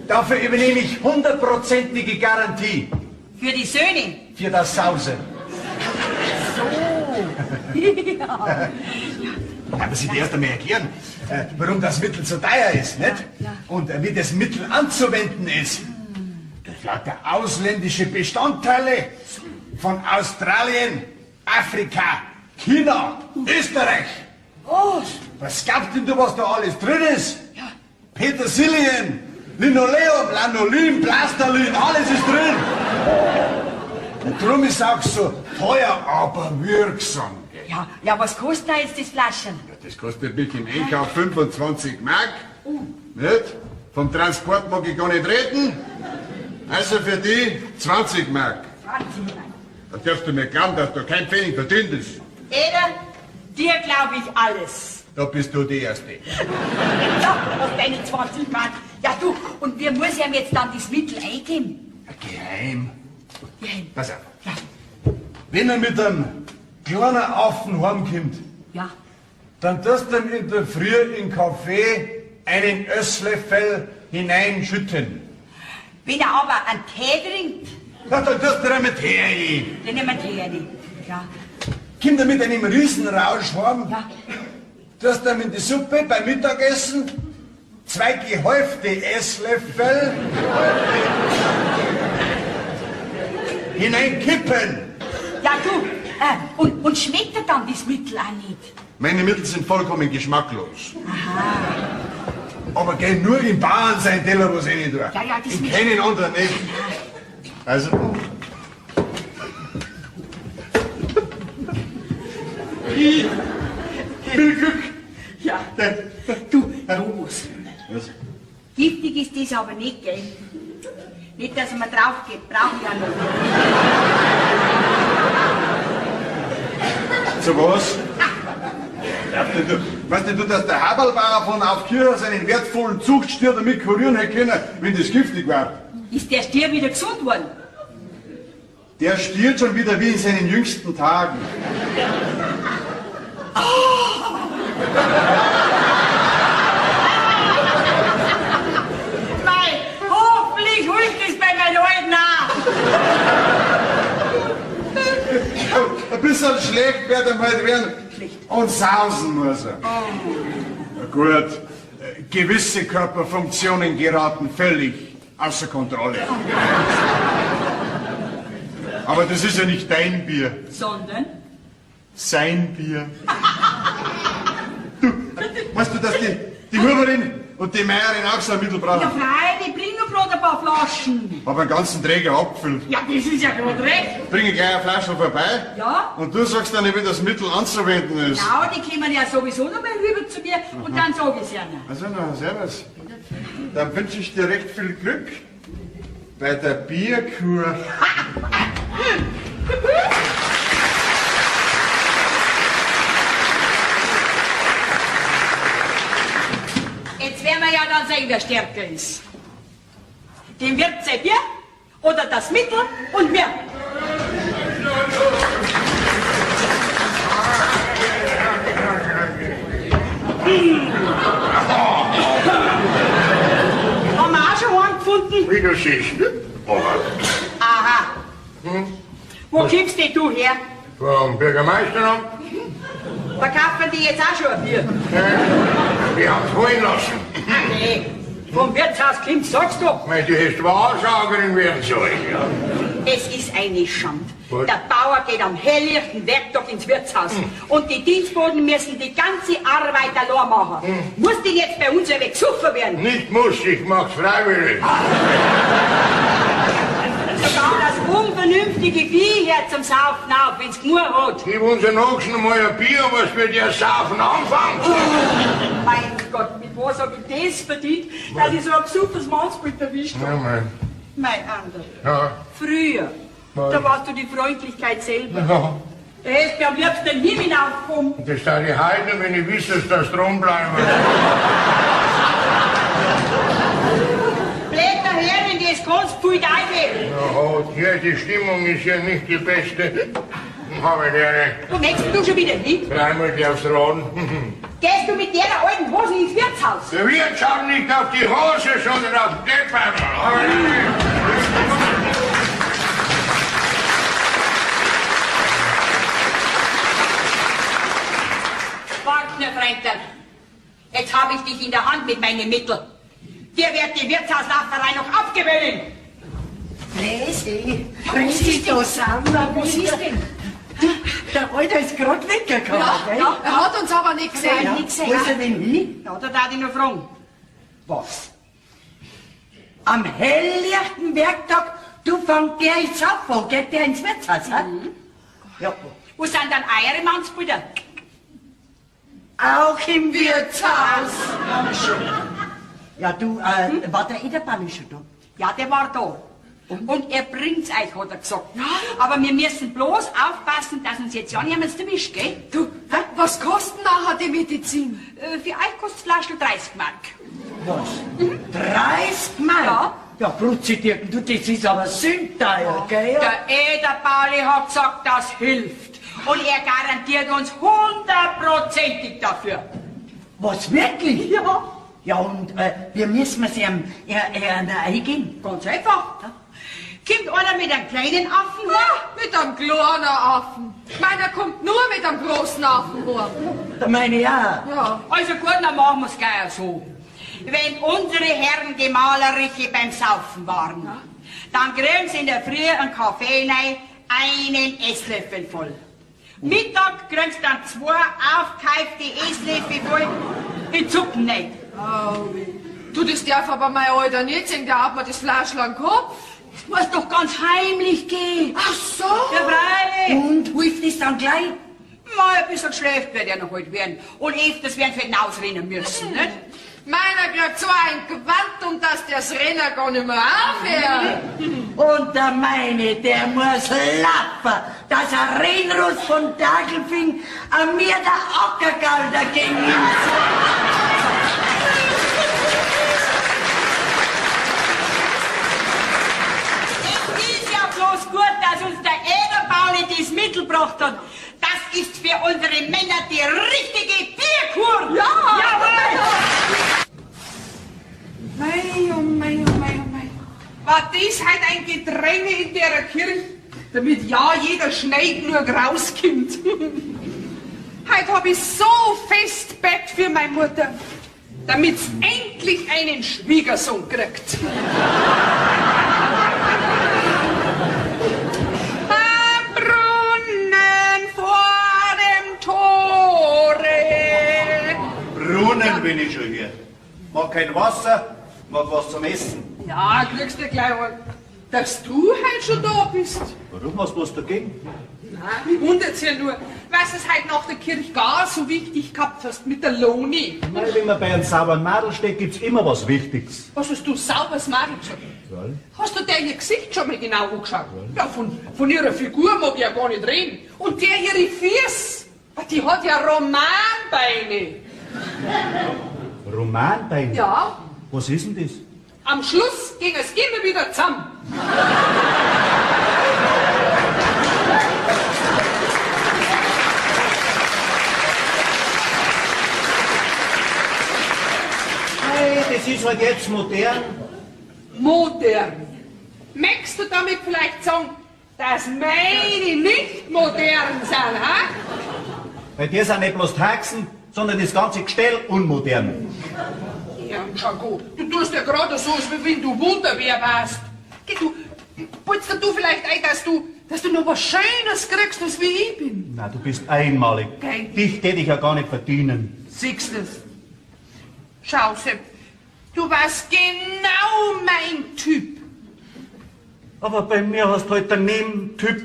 Dafür übernehme ich 100%ige Garantie. Für die Söhne? Für das Sause. So. Ja. Aber Sie erst einmal erklären, warum das Mittel so teuer ist, nicht? Ja. Und wie das Mittel anzuwenden ist. Das lauter ausländische Bestandteile von Australien, Afrika, China, Österreich. Was glaubst denn du, was da alles drin ist? Ja. Petersilien, Linoleum, Lanolin, Plastalin, alles ist drin. Und darum ist es auch so teuer, aber wirksam. Ja, ja, was kostet da jetzt das Flaschen? Ja, das kostet mich im Einkauf 25 Mark. Nicht? Vom Transport mag ich gar nicht reden. Also für die 20 Mark. 20 Mark. Da darfst du mir glauben, dass da kein Pfennig verdient ist. Eder, dir glaube ich alles. Da bist du die Erste. Ja, was deine 20 Mark. Ja, du, und wie muss ich ihm jetzt dann das Mittel eingeben? Geheim. Geheim. Pass auf. Ja. Wenn er mit einem kleinen Affen heimkommt, Ja. dann tust du ihm in der Früh in den Kaffee einen Esslöffel hineinschütten. Wenn er aber einen Tee trinkt, Na, dann tust du ihm mit Tee rein. dann nehmen wir Tee rein. Ja. Kommt er mit einem Riesenrausch heim, Ja. tust du ihm in die Suppe beim Mittagessen 2 gehäufte Esslöffel hineinkippen. Ja, du, und schmeckt er dann das Mittel auch nicht? Meine Mittel sind vollkommen geschmacklos. Aber geh nur im Bauern sein Teller, was ich nicht tue. Ja, ja, das in nicht. keinen anderen nicht. Also. Viel Glück. Ja. Du, los. Was? Giftig ist das aber nicht, gell? Nicht, dass er mir drauf geht, brauche ich ja noch. Zu was? Weißt du, dass der Haberlbauer von Aufkirch seinen wertvollen Zuchtstier damit kurieren hätte können, wenn das giftig war? Ist der Stier wieder gesund worden? Der stiert schon wieder wie in seinen jüngsten Tagen. Mei, hoffentlich holt es bei meinen Alten nach. Ein bisschen schlecht wird er halt werden. Und sausen muss er. Na gut, gewisse Körperfunktionen geraten völlig außer Kontrolle. Aber das ist ja nicht dein Bier, Sondern? sein Bier. Du, weißt du, dass die Huberin und die Meierin auch so ein Mittel Ja, brauchen? freilich, bring doch gerade ein paar Flaschen. Hab einen ganzen Träger abgefüllt. Ja, das ist ja gerade recht. Bringe gleich eine Flasche vorbei. Ja. Und du sagst dann, wie das Mittel anzuwenden ist. Genau, die kommen ja sowieso noch mal rüber zu mir und dann sag ich's ihnen. Also, na, servus. Dann wünsche ich dir recht viel Glück bei der Bierkur. Jetzt werden wir ja dann sehen, wer stärker ist. Dem wird sein Bier oder das Mittel und mir. Haben wir auch schon einen gefunden? Wie du siehst. Aha. Wo kommst denn du her? Vom Bürgermeisteramt. Verkaufen die jetzt auch schon ein Bier? Wir haben's holen lassen. Nee. Vom Wirtshaus kommt's, sagst du? Weil du hättest Wahrsagerin werden sollen, ja. Es ist eine Schande. Was? Der Bauer geht am helllichten Werktag ins Wirtshaus und die Dienstboten müssen die ganze Arbeit allein machen. Muss denn jetzt bei uns ein wenig gesoffen werden? Nicht muss, ich mach's freiwillig. Sogar das unvernünftige Viecher zum Saufen auf, wenn's genug hat. Gib uns einen Ochsen mal ein Bier, was wir dir saufen anfangen. Mein Gott, mit was hab ich das verdient, dass ich so ein besuchtes Mannsbild erwischt Ja, hab? mein. Mein Ander. Ja. Früher, da warst du die Freundlichkeit selber. Ja. Da hättest du am liebsten den Himmel aufgekommen. Das da die Heide, wenn ich wüsste, dass da Strom bleiben. Blätter her, in das kannst du viel eingeben. Ja, hier, die Stimmung ist ja nicht die beste. Habe ich dir Wo möchtest du schon wieder hin? dreimal aufs Raden. Gehst du mit der alten Hose ins Wirtshaus? Der Wirt schaut nicht auf die Hose, sondern auf den Geldbeutel. Wart nur, Freundchen. Jetzt habe ich dich in der Hand mit meinen Mitteln. Dir wird die Wirtshauslauferei noch abgewöhnen. Bläsi, bring dich da zusammen. Was ist denn? Der Alter ist gerade weggekommen, gell? Ja, er hat uns aber nicht gesehen. Ja, wo ist er denn hin? Ja, da darf ich noch fragen. Was? Am helllichten Werktag, du fangst der jetzt ab, wo geht der ins Wirtshaus, hä? Ja, Wo sind dann eure Mannsbrüder? auch im Wirtshaus. Ja, du, war der Ederball schon da? Ja, der war da. Und er bringt's euch, hat er gesagt. Aber wir müssen bloß aufpassen, dass uns jetzt ja niemand erwischt, gell? Du, was kostet nachher die Medizin? Für euch kostet Flaschel 30 Mark. Was? 30 Mal? Ja. Ja, Brutzidirken, du, das ist aber sündteuer, gell? Der Ederpauli hat gesagt, das hilft. Und er garantiert uns 100%ig dafür. Was, wirklich? Ja. Ja, und wie müssen wir sie eingehen? Ganz einfach. Kommt einer mit einem kleinen Affen her? Ja, mit einem kleinen Affen. Meiner kommt nur mit einem großen Affen vor. Da meine ich auch. Ja. Also gut, dann machen wir's gleich so. Wenn unsere Herren Gemahleriche beim Saufen waren, dann kriegen sie in der Früh einen Kaffee rein, einen Esslöffel voll. Mittag kriegen sie dann 2 aufgekeifte Esslöffel voll, in Zuppen nicht. Oh, du, das darf aber mein Alter nicht sehen, der hat mir das Fleischl am Kopf. Das muss doch ganz heimlich gehen. Ach so. Ja, freilich. Und hilft es dann gleich? Mal ein bisschen geschläft wird er noch heute werden. Und öfters werden wir hinausrennen müssen, nicht? Meiner kriegt so ein Gewand, und dass das Rennen gar nicht mehr aufhört. Und der meine, der muss lappen, dass ein Rennross von Dagelfing an mir der Ackergall dagegen nimmt. Es ist ja bloß gut, dass uns der Ederbauli das Mittel gebracht hat. Das ist für unsere Männer die richtige Bierkur. Ja. Jawohl. Mei, oh mei, oh mei, oh mei. War das halt ein Gedränge in der Kirche, damit ja jeder Schneid nur rauskommt. Heute hab ich so fest Bett für meine Mutter, damit's endlich einen Schwiegersohn kriegt. Am Brunnen vor dem Tore. Brunnen bin ich schon hier. Mag kein Wasser, mag was zum Essen. Ja, kriegst du gleich an, dass du halt schon da bist. Warum hast du was dagegen? Nein, mich wundert's ja nur, was es halt nach der Kirche gar so wichtig gehabt hast mit der Loni. Nein, wenn man bei einem sauberen Madel steht, gibt's immer was Wichtiges. Was hast du sauberes Madel gesagt? Hast du der ihr Gesicht schon mal genau angeschaut? Ja, von ihrer Figur mag ich ja gar nicht reden. Und der ihre Füße, die hat ja Romanbeine. Romanbein? Ja, Was ist denn das? am Schluss ging es immer wieder zusammen. Hey, das ist halt jetzt modern. Modern. Möchtest du damit vielleicht sagen, dass meine nicht modern sind, ha? Bei dir sind nicht bloß Taxen, sondern das ganze Gestell unmodern. Ja, schau gut. Du tust ja gerade so, als wenn du Wunderwehr warst. Geh, du, wolltest du vielleicht ein, dass du noch was Schönes kriegst, als wie ich bin? Na, du bist einmalig. Okay. Dich tät ich ja gar nicht verdienen. Siehst du's? Schau, Sepp, du warst genau mein Typ. Aber bei mir hast du halt daneben Typ.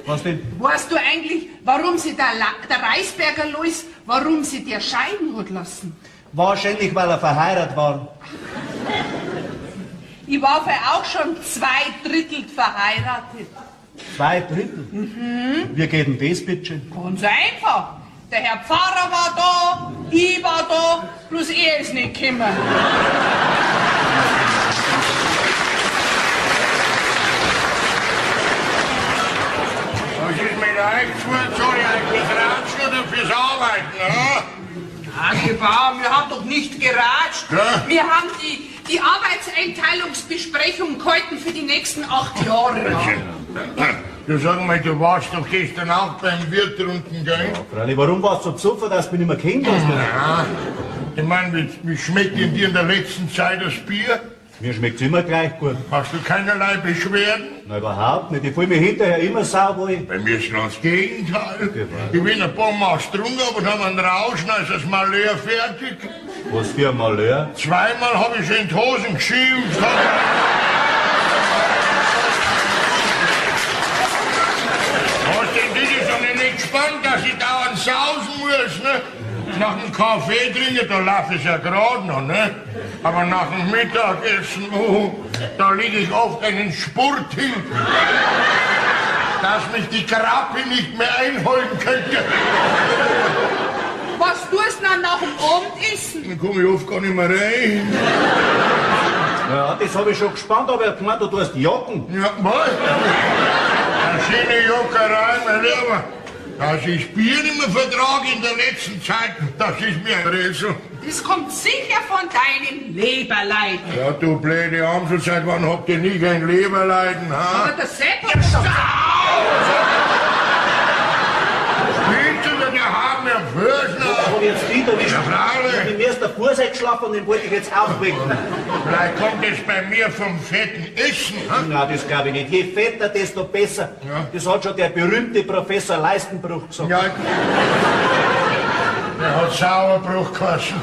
Was denn? Weißt du eigentlich, warum sie der Reisberger Lois, warum sie der scheiden hat lassen? Wahrscheinlich, weil er verheiratet war. Ich war auch schon 2/3 verheiratet. 2/3? Wie geht denn das, bitte? Ganz einfach. Der Herr Pfarrer war da, ich war da, bloß er ist nicht gekommen. Was ist mit euch? Soll ich eigentlich ratschen oder fürs Arbeiten, ja? Bauer, wir haben doch nicht geratscht. Ja? Wir haben die Arbeitseinteilungsbesprechung gehalten für die nächsten 8 Jahre. Ja. Du sag mal, du warst doch gestern auch beim Wirt unten, gell? Freilich, warum warst du so besoffen, dass du mich nicht mehr kennst? Ja. Ich meine, wie schmeckt denn dir in der letzten Zeit das Bier? Mir schmeckt's immer gleich gut. Hast du keinerlei Beschwerden? Na, überhaupt nicht. Ich fühle mich hinterher immer sauber. Bei mir ist noch das Gegenteil. Ich bin ein paar Mal getrunken, aber dann einen Rauschen, als das Malheur fertig. Was für ein Malheur? Zweimal habe ich in die Hosen geschimpft. Was denn, das ist doch nicht gespannt, dass ich dauernd sausen muss, ne? Nach dem Kaffee trinken, da laufe ich ja gerade noch, ne? Aber nach dem Mittagessen, da liege ich oft einen Spurt hin, dass mich die Krabbe nicht mehr einholen könnte. Was tust du dann nach dem Abendessen? Dann komme ich oft gar nicht mehr rein. Ja, das habe ich schon gespannt, aber er gemeint, du tust Jacken. Ja, was? Eine schöne Jockerei, mein Lieber. Dass ich Bier nicht mehr vertrage in der letzten Zeit, das ist mir ein Rätsel. Das kommt sicher von deinem Leberleiden. Ja, du blöde Amsel, seit wann habt ihr nie kein Leberleiden, ha? Aber der Sepp hat schon... Spielst du denn, der haben ja Fürstner? Aber jetzt wieder, wie Ja, freilich. ich habe mir erst davor geschlafen und den wollte ich jetzt aufwecken. Vielleicht kommt es bei mir vom fetten Essen, ha? Nein, das glaube ich nicht. Je fetter, desto besser. Ja. Das hat schon der berühmte Professor Leistenbruch gesagt. Ja, der hat Sauerbruch geheißen.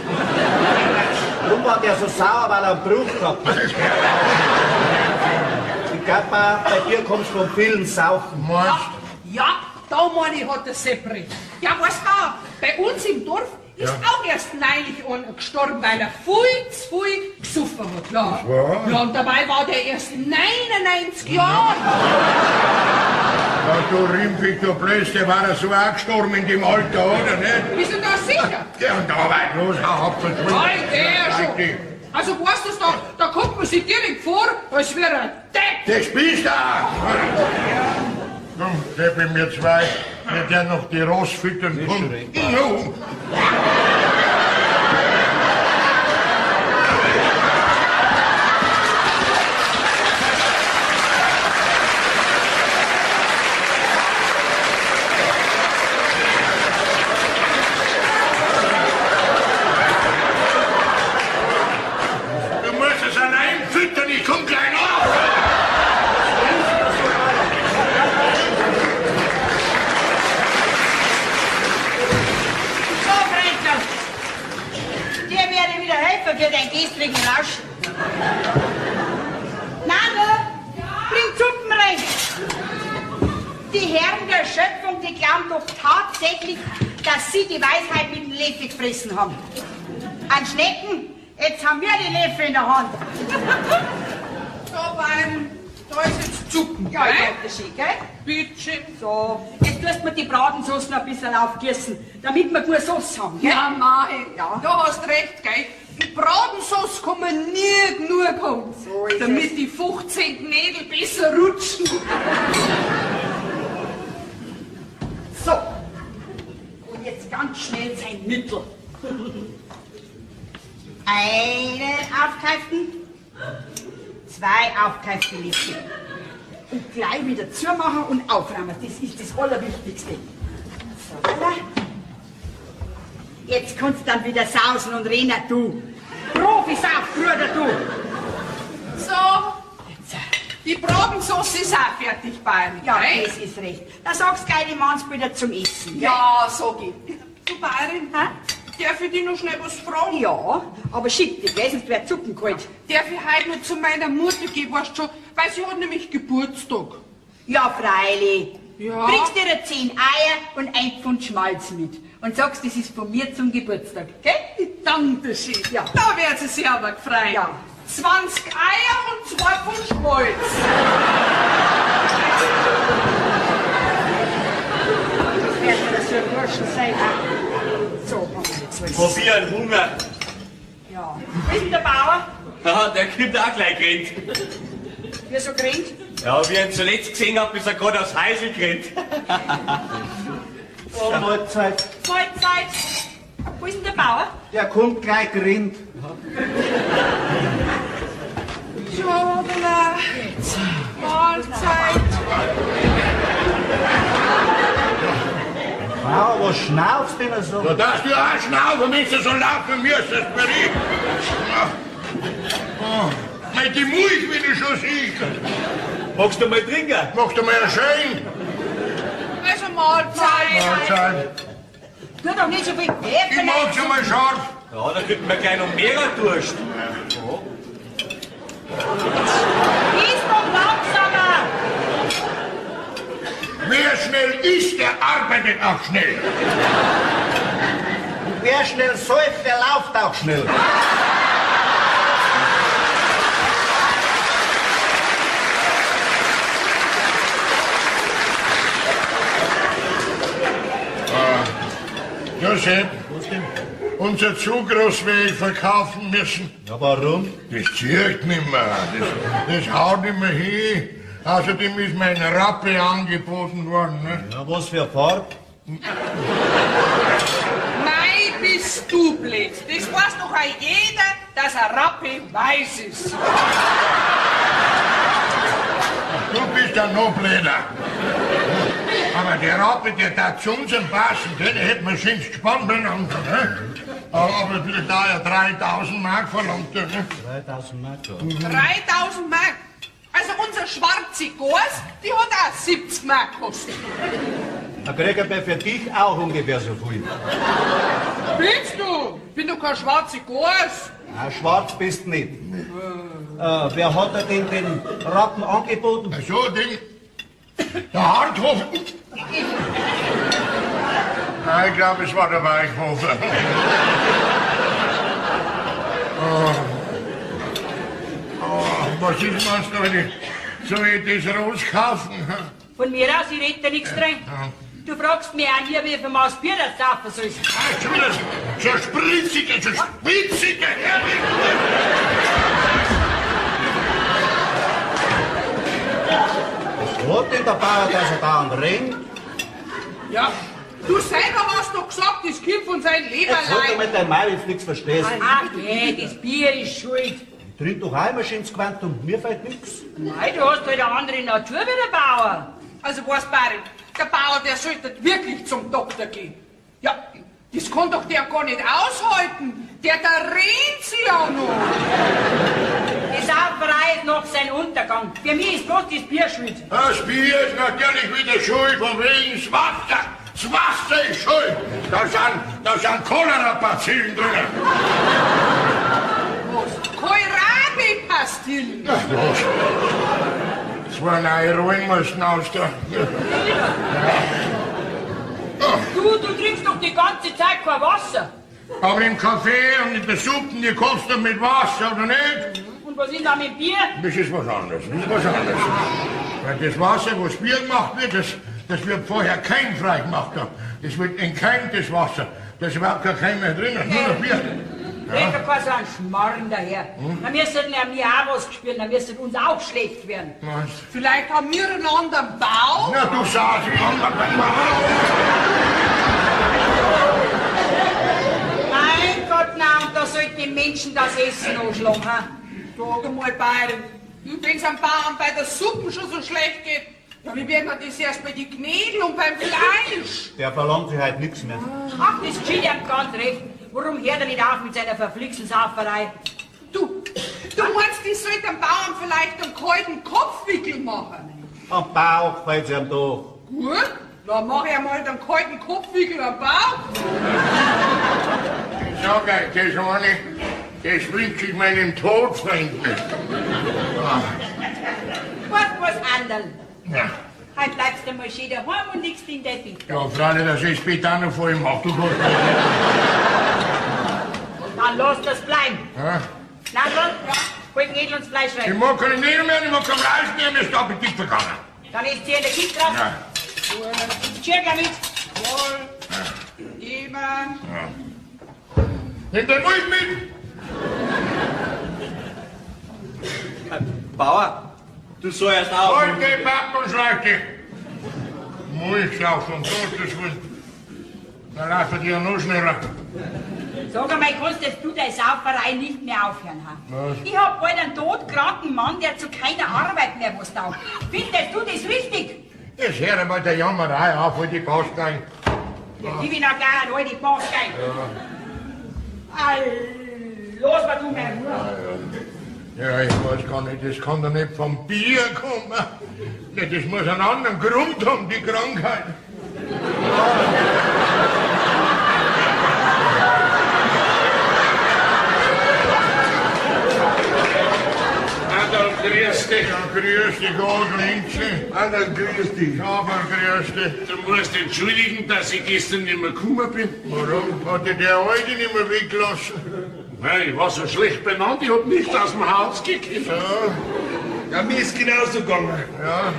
Warum war der so sauer, weil er einen Bruch gehabt hat? Ich glaube, bei dir kommst du vom vielen Saufen. Meinst Ja, da meine ich, hat der Sepp recht. Ja, weißt du, bei uns im Dorf ist auch erst neulich einer gestorben, weil er viel zu viel gesoffen hat. Ja. wahr? Ja, und dabei war der erst 99 Jahre. Ja, du Rimpig, du Blöd, der war ja so auch gestorben in dem Alter, oder nicht? Bist du da sicher? Ja, und da weit los, hau ab, verschwunden. Nein, der schon. Richtig. Also weißt du, da kommt man sich direkt vor, als wäre er Depp. Das bist du! Komm, gib mir zwei, mit der noch die Ross füttern kann. No. Du musst es allein füttern, ich komm gleich auf! So, Freundchen, dir werde ich wieder helfen für dein gestrigen Rausch. Nano, bring Suppen rein. Die Herren der Schöpfung, die glauben doch tatsächlich, dass sie die Weisheit mit dem Löffel gefressen haben. An Schnecken, jetzt haben wir die Löffel in der Hand. So, Bayern, da ist jetzt Zucken, Ja, gell? ich hab das schön, gell? Bitte. So, jetzt tust mir die Bratensauce noch ein bisschen aufgießen, damit wir gute Sauce haben, gell? Ja, Mai, ja. Du hast recht, gell? Die Bratensauce kann man nie genug haben, So ist damit die 15 Nägel besser rutschen. So. Und jetzt ganz schnell sein Mittel. Einen aufgreifen, zwei aufgreifen Löffel. Und gleich wieder zumachen und aufräumen. Das ist das Allerwichtigste. So, voilà. Jetzt kannst du dann wieder sausen und rennen, du. Profi-Saufbruder, du. So, die Bratensauce ist auch fertig, Bayern, Ja, gell? das ist recht. Da sagst du gleich die Mannsbilder zum Essen. Ja, so geht. Du, Bayern, Ha? Darf ich dich noch schnell was fragen? Ja, aber schick dich, weil sonst wird Zucken kalt. Darf ich heute noch zu meiner Mutter gehen, weißt du schon, weil sie hat nämlich Geburtstag. Ja, freilich. Ja. Bringst dir 10 Eier und ein Pfund Schmalz mit. Und sagst, das ist von mir zum Geburtstag, gell? Dankeschön. Ja. Da wird sie sich aber gefreut. Ja. 20 Eier und 2 Pfund Schmalz. Das wird mir das für Burschen sein. So, machen wir jetzt was. Probier einen Hunger. Ja. Wo ist denn der Bauer? Haha, der kommt auch gleich gerannt. Wie so geringt? Ja, wie ich ihn zuletzt gesehen habe, ist er gerade aus Heisel gerannt. Oh, Mahlzeit. Mahlzeit. Wo ist denn der Bauer? Der kommt gleich gerinnt. Schobler. Mahlzeit. Frau, was schnaufst du denn so? So, dass du auch schnaufen, wenn du so laufen müsstest, Bericht. Mit die Milch, wie du schon siehst. Magst du mal trinken? Machst du mal schön? Also Mahlzeit. Mahlzeit. Tu doch nicht so viel Ich Pfeffer. mag schon mal scharf. Ja, da kriegt man gleich noch mehr Durst. Iss doch langsamer. Wer schnell isst, der arbeitet auch schnell. Wer schnell säuft, der lauft auch schnell. Josef, unser Zugroßweg verkaufen müssen. Ja, warum? Das zieht nicht mehr. Das haut nicht mehr hin. Außerdem ist mein Rappe angeboten worden. Ne? Ja, was für Farbe? Mei, bist du blöd. Das weiß doch auch jeder, dass ein Rappe weiß ist. Du bist ja noch blöder. Aber der Rappe, der darf zu uns passen, den hätten wir schon gespannt beieinander. Ne? Aber da er 3000 Mark verlangt. Ne? 3000 Mark. 3000 Mark. Also unser schwarze Gors, die hat auch 70 Mark gekostet. Da kriegt er für dich auch ungefähr so viel. Bist du? Ich bin doch kein schwarze Gors. Na, schwarz bist nicht. Wer hat dir denn den Rappen angeboten? So, der Harthof. Nein, ich glaube, es war der Weichhofer. Was ist das, Leute? Soll ich das rauskaufen? Von mir aus, ich rede da nichts drin. Du fragst mich auch nie, wie viel Maß Bier das saufen soll. Schon wieder so spritzige, so spitzige. Was hat denn der Bauer, dass er da rennt? Ja, du selber hast doch gesagt, das kommt von seinem Jetzt hat er Leberlein. mit deinem Maul, wenn du nichts verstehst. Ach nee, das Bier ist schuld. Ich trink doch einmal schön ins Quantum, mir fällt nichts. Nein, du hast halt eine andere Natur wie der Bauer. Also was, Barin, der Bauer, der sollte wirklich zum Doktor gehen. Ja, das kann doch der gar nicht aushalten. Der rennt sich ja noch. Die Sauferei ist noch sein Untergang. Für mich ist bloß das Bier schuld. Das Bier ist natürlich wieder schuld, von wegen das Wasser. Das Wasser ist schuld. Da sind Cholera-Bazillen drin. Was? Kohlrabi-Pastillen. Zwei neue Ruhen müssen aus der... Du trinkst doch die ganze Zeit kein Wasser. Aber im Kaffee und in der Suppe, die kochst du mit Wasser, oder nicht? Und was ist da mit Bier? Das ist was anderes. Das ist was anderes. Weil das Wasser, was Bier gemacht wird, das wird vorher keimfrei gemacht. Das wird entkeimt, Wasser. Da ist überhaupt kein Keim mehr drin, nur das Bier. Red doch kein so einen Schmarrn daher. Dann müssten ja mir auch was gespielt, dann müsste uns auch schlecht werden. Was? Vielleicht haben wir einen anderen Bau? Na, du sagst, ich kann Mein Gott, na, und da sollten die Menschen das Essen anschlagen. Ha? Sag einmal, Bayern, wenn es am Bauern bei der Suppe schon so schlecht geht, ja, wie werden wir das erst bei den Knädel und beim Fleisch? Der verlangt sich halt nichts mehr. Ach, das Chili hat ganz recht. Warum hört er nicht auf mit seiner verflixten Sauferei? Du meinst, ich sollte dem Bauern vielleicht einen kalten Kopfwickel machen? Am Bauch fällt's ihm doch. Gut, dann mache ich einmal den kalten Kopfwickel am Bauch. Sag euch, das eine, das wünsche ich meinem Todfreund nicht. Was anderl? Ja. Halt bleibst du mal schön daheim und liegst in der Bett. Ja, Fräulein, das ist bitte auch noch voll macht. Du kannst Dann lass das bleiben. ja. Nadel, hol den Edel und das Fleisch Ich rein. mag keine Nägel mehr, ich mag kein Fleisch mehr, mir ist der Appetit vergangen. Dann ist hier in der Kiste drauf. Ja. Tschirka mit. Wohl. Immer. Nimm den Milch mit! Bauer, du sollst auch. Halt die Papp und schleich dich! Milchsaufen, um Gottes Willen. Dann lass dir ja noch schneller. Sag einmal, kannst du deine Sauferei nicht mehr aufhören haben? Was? Ich hab bald einen todkranken Mann, der zu keiner Arbeit mehr was taugt. Findest du das richtig? Jetzt hör mal der Jammerei auf, hol die Gastein. Ja, gib ihn auch gleich an, all die Bastein. Los, was du mein Bruder. Ja, ich weiß gar nicht, das kann doch nicht vom Bier kommen. Ja, das muss einen anderen Grund haben, die Krankheit. Adolf, grüß dich. Ja, grüß dich, Glinze. Anna, grüß dich. Aber grüß dich. Du musst entschuldigen, dass ich gestern nicht mehr gekommen bin. Warum hat dich der Alte nicht mehr weggelassen? Nein, ich war so schlecht benannt, ich hab nicht aus dem Haus gekriegt. Ja, mir ist genauso gegangen. Ja.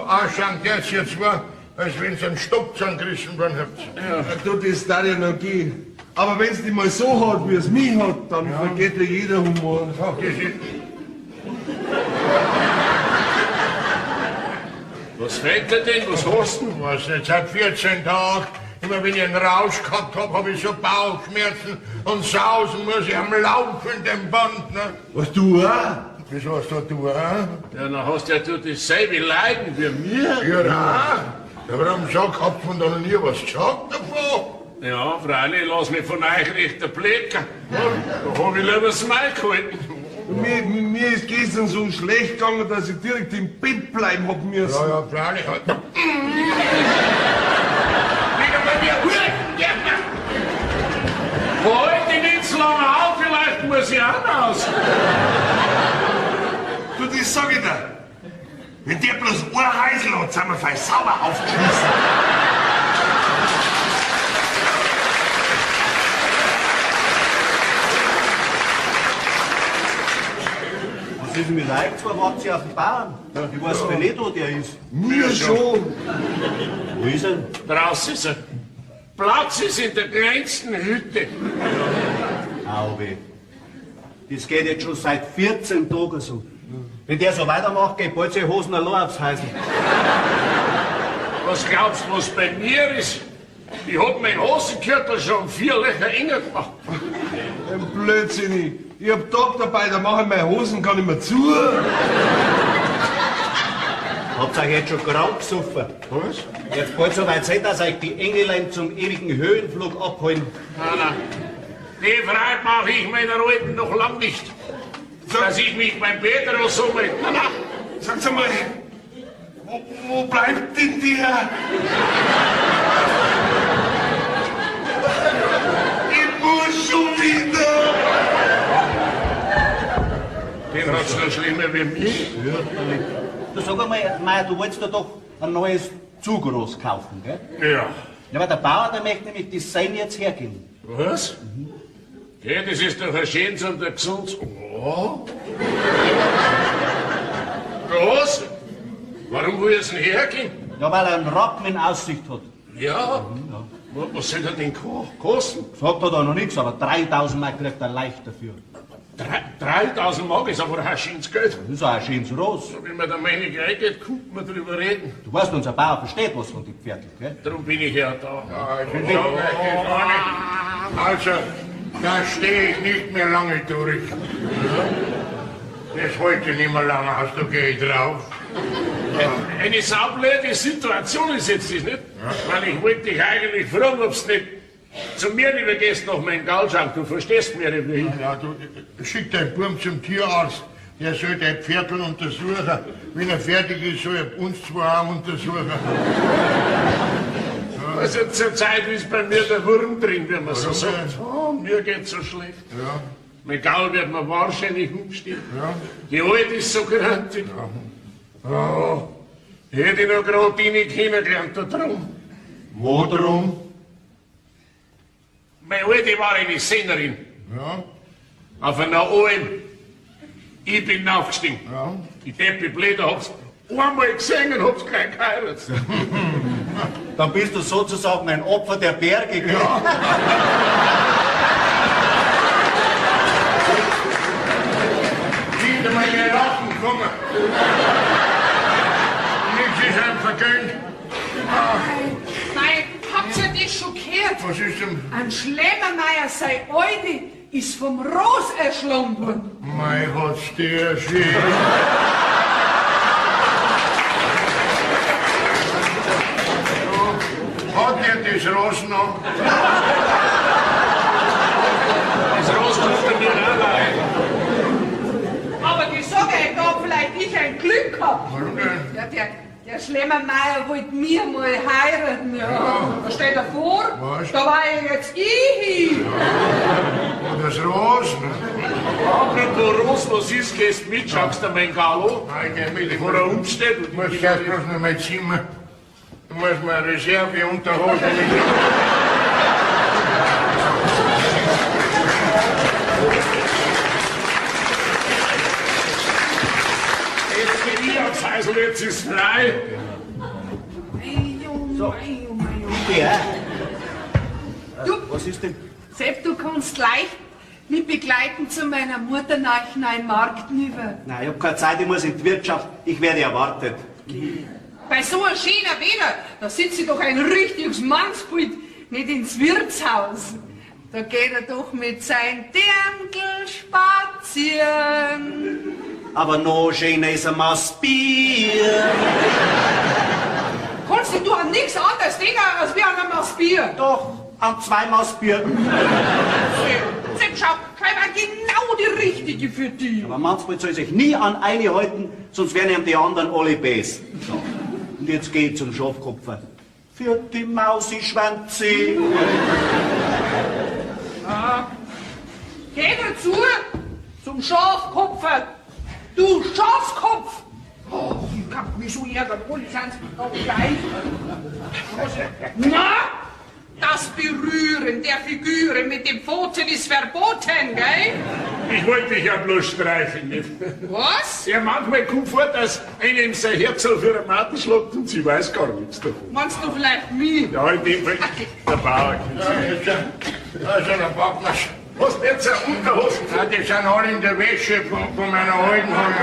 Ausschauen geht's jetzt mal, als wenn sie einen Stock zugerissen worden habt. Ja, du, das darf ja noch gehen. Aber wenn's dich mal so hat, wie es mich hat, dann vergeht dir jeder Humor. Ach, das ist... Was fehlt dir denn? Was hast du? Was nicht, seit 14 Tagen, immer wenn ich einen Rausch gehabt hab ich so Bauchschmerzen und sausen muss ich am laufenden Band. Ne? Was, du auch? Wieso hast du auch? Ja, dann hast ja du dasselbe Leiden wie mir. Ja, ja. Warum habt ihr da noch nie was gesagt davon? Ja, freilich, lass mich von euch recht erblicken. Da hab ich lieber das Maul gehalten. Mir ist gestern so schlecht gegangen, dass ich direkt im Bett bleiben hab müssen. Ja, ja, freilich. Wieder bei mir Hurten, ja. Halt dich nicht so lange auf, vielleicht muss ich auch raus. Du, das sag ich dir. Wenn der bloß ein Heisel hat, sind wir fein sauber aufgeschmissen. Was ist mit euch zwei? Wart ihr auf den Bauern? Ich weiß mir nicht, wo der ist. Mir schon. Wo ist er? Draußen ist er. Platz ist in der kleinsten Hütte. Auwe. Das geht jetzt schon seit 14 Tagen so. Wenn der so weitermacht, geht bald seine Hosen allein aufs Häusl. Was glaubst du, was bei mir ist? Ich hab meinen Hosenkörper schon 4 Löcher enger gemacht. Ein Blödsinnig. Ich hab Tag dabei, da mache ich meine Hosen gar nicht mehr zu. Habt ihr euch jetzt schon krank gesoffen? Was? Jetzt bald so weit sein, dass euch die Engelein zum ewigen Höhenflug abholen. Nein. Die Frage mache ich meiner Alten noch lang nicht. Dass ich mich beim Peter so mit. Sag's einmal, wo bleibt denn der? Ich muss schon wieder. Den hat's noch schlimmer wie mich. Du sag einmal, Meier, du wolltest dir doch ein neues Zugroß kaufen, gell? Ja. Ja, aber der Bauer, der möchte nämlich das Sein jetzt hergeben. Was? Ja, das ist doch ein schönes und ein gesundes. Oh. Was? Warum will er es denn hergehen? Ja, weil er einen Rappen in Aussicht hat. Ja. Was soll er denn kosten? Gesagt hat er noch nichts, aber 3000 Mark kriegt er leicht dafür. 3000 Mark ist aber ein schönes Geld. Das ist auch ein schönes Ross. Wenn man der Meinung reingeht, kommt man drüber reden. Du weißt, unser Bauer versteht was von den Pferden, gell? Darum bin ich ja da. Ja, ich sag euch das eine. Also, da stehe ich nicht mehr lange durch. Das heute nicht mehr lange, hast du geh drauf. Eine saublöde Situation ist jetzt das, nicht? Weil ich wollte dich eigentlich fragen, ob du nicht zu mir übergehst nach meinem Gaulschank. Du verstehst mir nicht, wie ich. Ja, du schick deinen Burm zum Tierarzt. Der soll dein Pferdl untersuchen. Wenn er fertig ist, soll er uns zwei auch untersuchen. Ja. Also zur Zeit ist bei mir der Wurm drin, wie man so sagt. Oh, mir geht's so schlecht. Ja. Mein Gaul wird mir wahrscheinlich umstehen. Ja. Die Alte ist so grantig. Ja. Oh, hätte ich noch gerade die nicht kennengelernt da drum. Wo drum? Meine Alte war eine Sängerin. Ja. Auf einer Alm. Ich bin aufgestiegen. Ja. Die Deppe Bläder hab's einmal gesehen und hab's gleich geheiratet. Dann bist du sozusagen ein Opfer der Berge, gell? Ja. Wieder meine Rachen kommen. Nichts ist einem vergönnt. Nein, habt ihr das schon gehört? Was ist denn? Ein Schlemmermeier, sei Alte, ist vom Ros erschlagen worden. Mein Gott, der schön. Hat er das Ross noch? Das Ross kommt mir allein. Aber die sage ich, da vielleicht ich ein Glück gehabt. Warum denn? Ja, der Schlemmermeier wollte mir mal heiraten. Ja. Da steht er vor, Was? da war ja jetzt ich hin. Und das Ross? Apropos Ross, was ist, gehst mit, schaust du mein Galo? Nein, geh mit. Wo er umsteht. Ich muss erst bloß noch mein Zimmer. Du musst mir eine Reserveunterhose mit. Jetzt geh ich aufs Heisel, jetzt ist frei. Ja. Du, Was ist denn? Sepp, du kannst leicht mich begleiten zu meiner Mutter nach einem Markt rüber. Nein, ich hab keine Zeit, ich muss in die Wirtschaft. Ich werde erwartet. Bei so einem schönen Wetter, da sitzt sie doch ein richtiges Mannsbild, nicht ins Wirtshaus. Da geht er doch mit seinem Dirndl spazieren. Aber noch schöner ist ein Maß Bier. Kannst du an nichts anderes denken, als wie an einem Bier? Doch, an 2 Maß Bier. Sepp, schau, gleich mal genau die richtige für dich. Aber manchmal soll sich nie an eine halten, sonst werden ihm die anderen alle bes. So. Und jetzt geh ich zum Schafkopfer. Für die Mausi-Schwänze. Geh dazu, zum Schafkopfer. Du Schafskopf! Oh, ich kann mich so ärgern, ohne sind sie doch gleich. Na, das Berühren der Figuren mit dem Pfoten ist verboten, gell? Ich wollte dich ja bloß streicheln, nicht? Was? Ja, manchmal kommt vor, dass einem sein Herz auf ihre Maten schlägt und sie weiß gar nichts davon. Meinst du vielleicht mich? Ja, in dem Fall der Bauer. Also, dann packen wir's. Hast du jetzt eine Unterhose? Ja, die sind alle in der Wäsche von meiner alten Hand.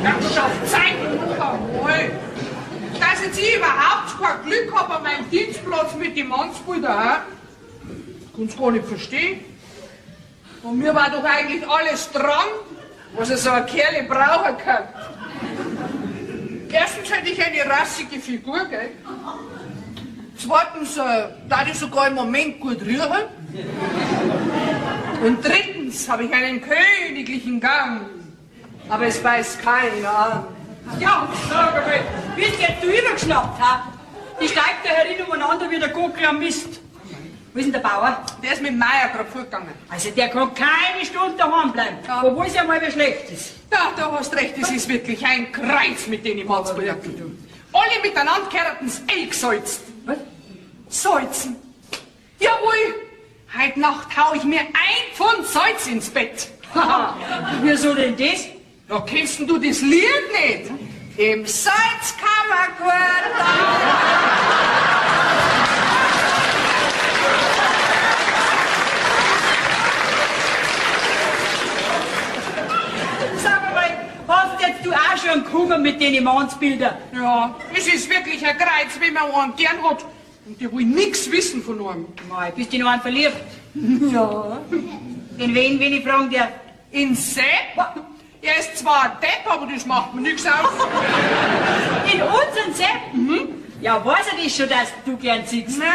Das schafft Zeit noch einmal. Dass jetzt ich überhaupt kein Glück habe an meinem Dienstplatz mit dem Mannsbilder, kannst gar nicht verstehen. Und mir war doch eigentlich alles dran, was so ein Kerl brauchen kann. Erstens hätte ich eine rassige Figur, gell? Zweitens, da ich sogar im Moment gut rühren. Und drittens habe ich einen königlichen Gang. Aber es weiß keiner an. Ja, sag mal, bist jetzt du übergeschnappt, ha? Die steigt da herin umeinander wie der Gockel am Mist. Wo ist denn der Bauer? Der ist mit Meier gerade vorgegangen. Also der kann keine Stunde daheim bleiben, Ja. obwohl es ja mal was schlecht ist. Ja, du hast recht, es ist wirklich ein Kreuz, mit dem ich Mannsbilder zu tun. Alle miteinander gehören's gesalzt. Was? Salzen. Jawohl, heute Nacht hau ich mir 1 Pfund Salz ins Bett. Haha, wieso denn das? Da kennst du das Lied nicht? Im Salzkammerquartal. Sag mal, hast jetzt du auch schon gekommen mit den Mannsbildern? Ja, es ist wirklich ein Kreuz, wenn man einen gern hat. Und die will nichts wissen von einem. Mei, bist du in einen verliebt? Ja. In wen ich fragen dir? In Sepp? Er ist zwar ein Depp, aber das macht mir nichts aus. In unseren Sepp? Ja, weiß er das schon, dass du gern siehst? Nein,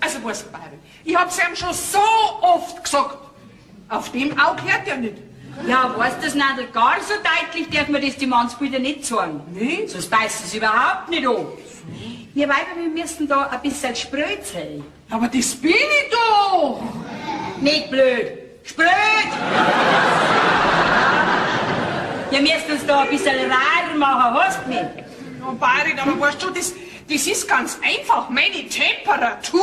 also was, Bayern. Ich hab's ihm schon so oft gesagt. Auf dem Auge hört er nicht. Ja, weißt du das nicht gar so deutlich, darf man das die Mannsbilder nicht sagen. Nee? Sonst beißt es überhaupt nicht an. Wir Weiber, wir müssen da ein bisschen spröd sein. Aber das bin ich doch. Nicht blöd, spröd! Wir müssen uns da ein bisschen rar machen, hast du mich? Ja, Bayern, aber weißt du, das ist ganz einfach, meine Temperatur.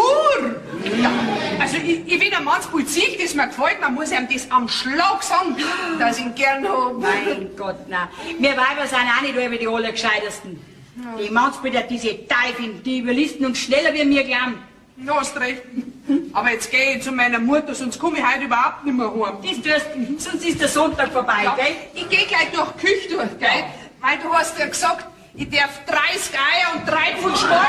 Ja, also wenn ein Mannsbild sieht, das mir gefällt, man muss ihm das am Schlag sagen, dass ich ihn gern hab. Mein Gott, nein. Wir Weiber sind auch nicht über die Allergescheitesten. Ja. Die Mannsbilder, diese Teufel, die überlisten uns schneller, wie wir glauben. Du hast recht. Aber jetzt gehe ich zu meiner Mutter, sonst komme ich heute überhaupt nicht mehr heim. Das tust du, sonst ist der Sonntag vorbei, Ja, gell? ich gehe gleich durch die Küche durch, gell? Ja. Weil du hast ja gesagt, ich darf 30 Eier und 3 Pfund Schmalz.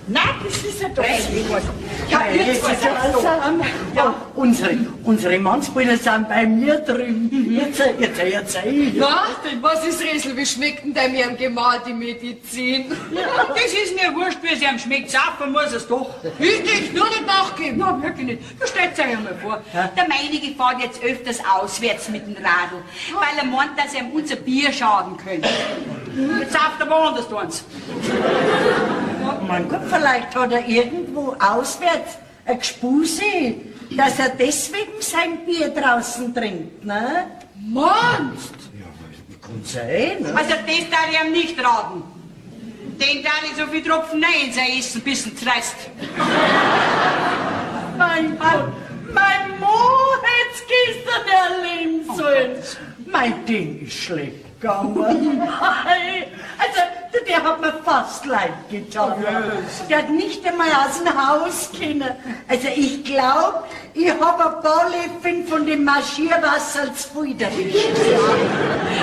Nein, das ist ja doch was. Ja, unsere Mannsbilder sind bei mir drüben. Jetzt. Na, was ist Riesel? Wie schmeckt denn dem ihrem Gemahl die Medizin? Ja, das ist mir wurscht, wie es ihm schmeckt. Saufen muss es doch. Richtig, nur nicht nachgeben. Na, wirklich nicht. Du stellst euch einmal vor, der meinige fährt jetzt öfters auswärts mit dem Radl, weil er meint, dass ihm unser Bier schaden könnte. Jetzt sauft er woanders eins. Mein Gott, vielleicht hat er irgendwo auswärts ein Gespuse, dass er deswegen sein Bier draußen trinkt, ne? Meinst? Kann sein, ne? Also das darf ich ihm nicht raten. Den darf ich so viel Tropfen Nein in sein Essen, bis er zerreißt. Mein Mo, jetzt gehst du der Linsen. Mein Ding ist schlecht gegangen. Also, der hat mir fast leid getan. Der hat nicht einmal aus dem Haus können. Also, ich glaube, ich habe ein paar Löffel von dem Marschierwasser zu viel erwischt.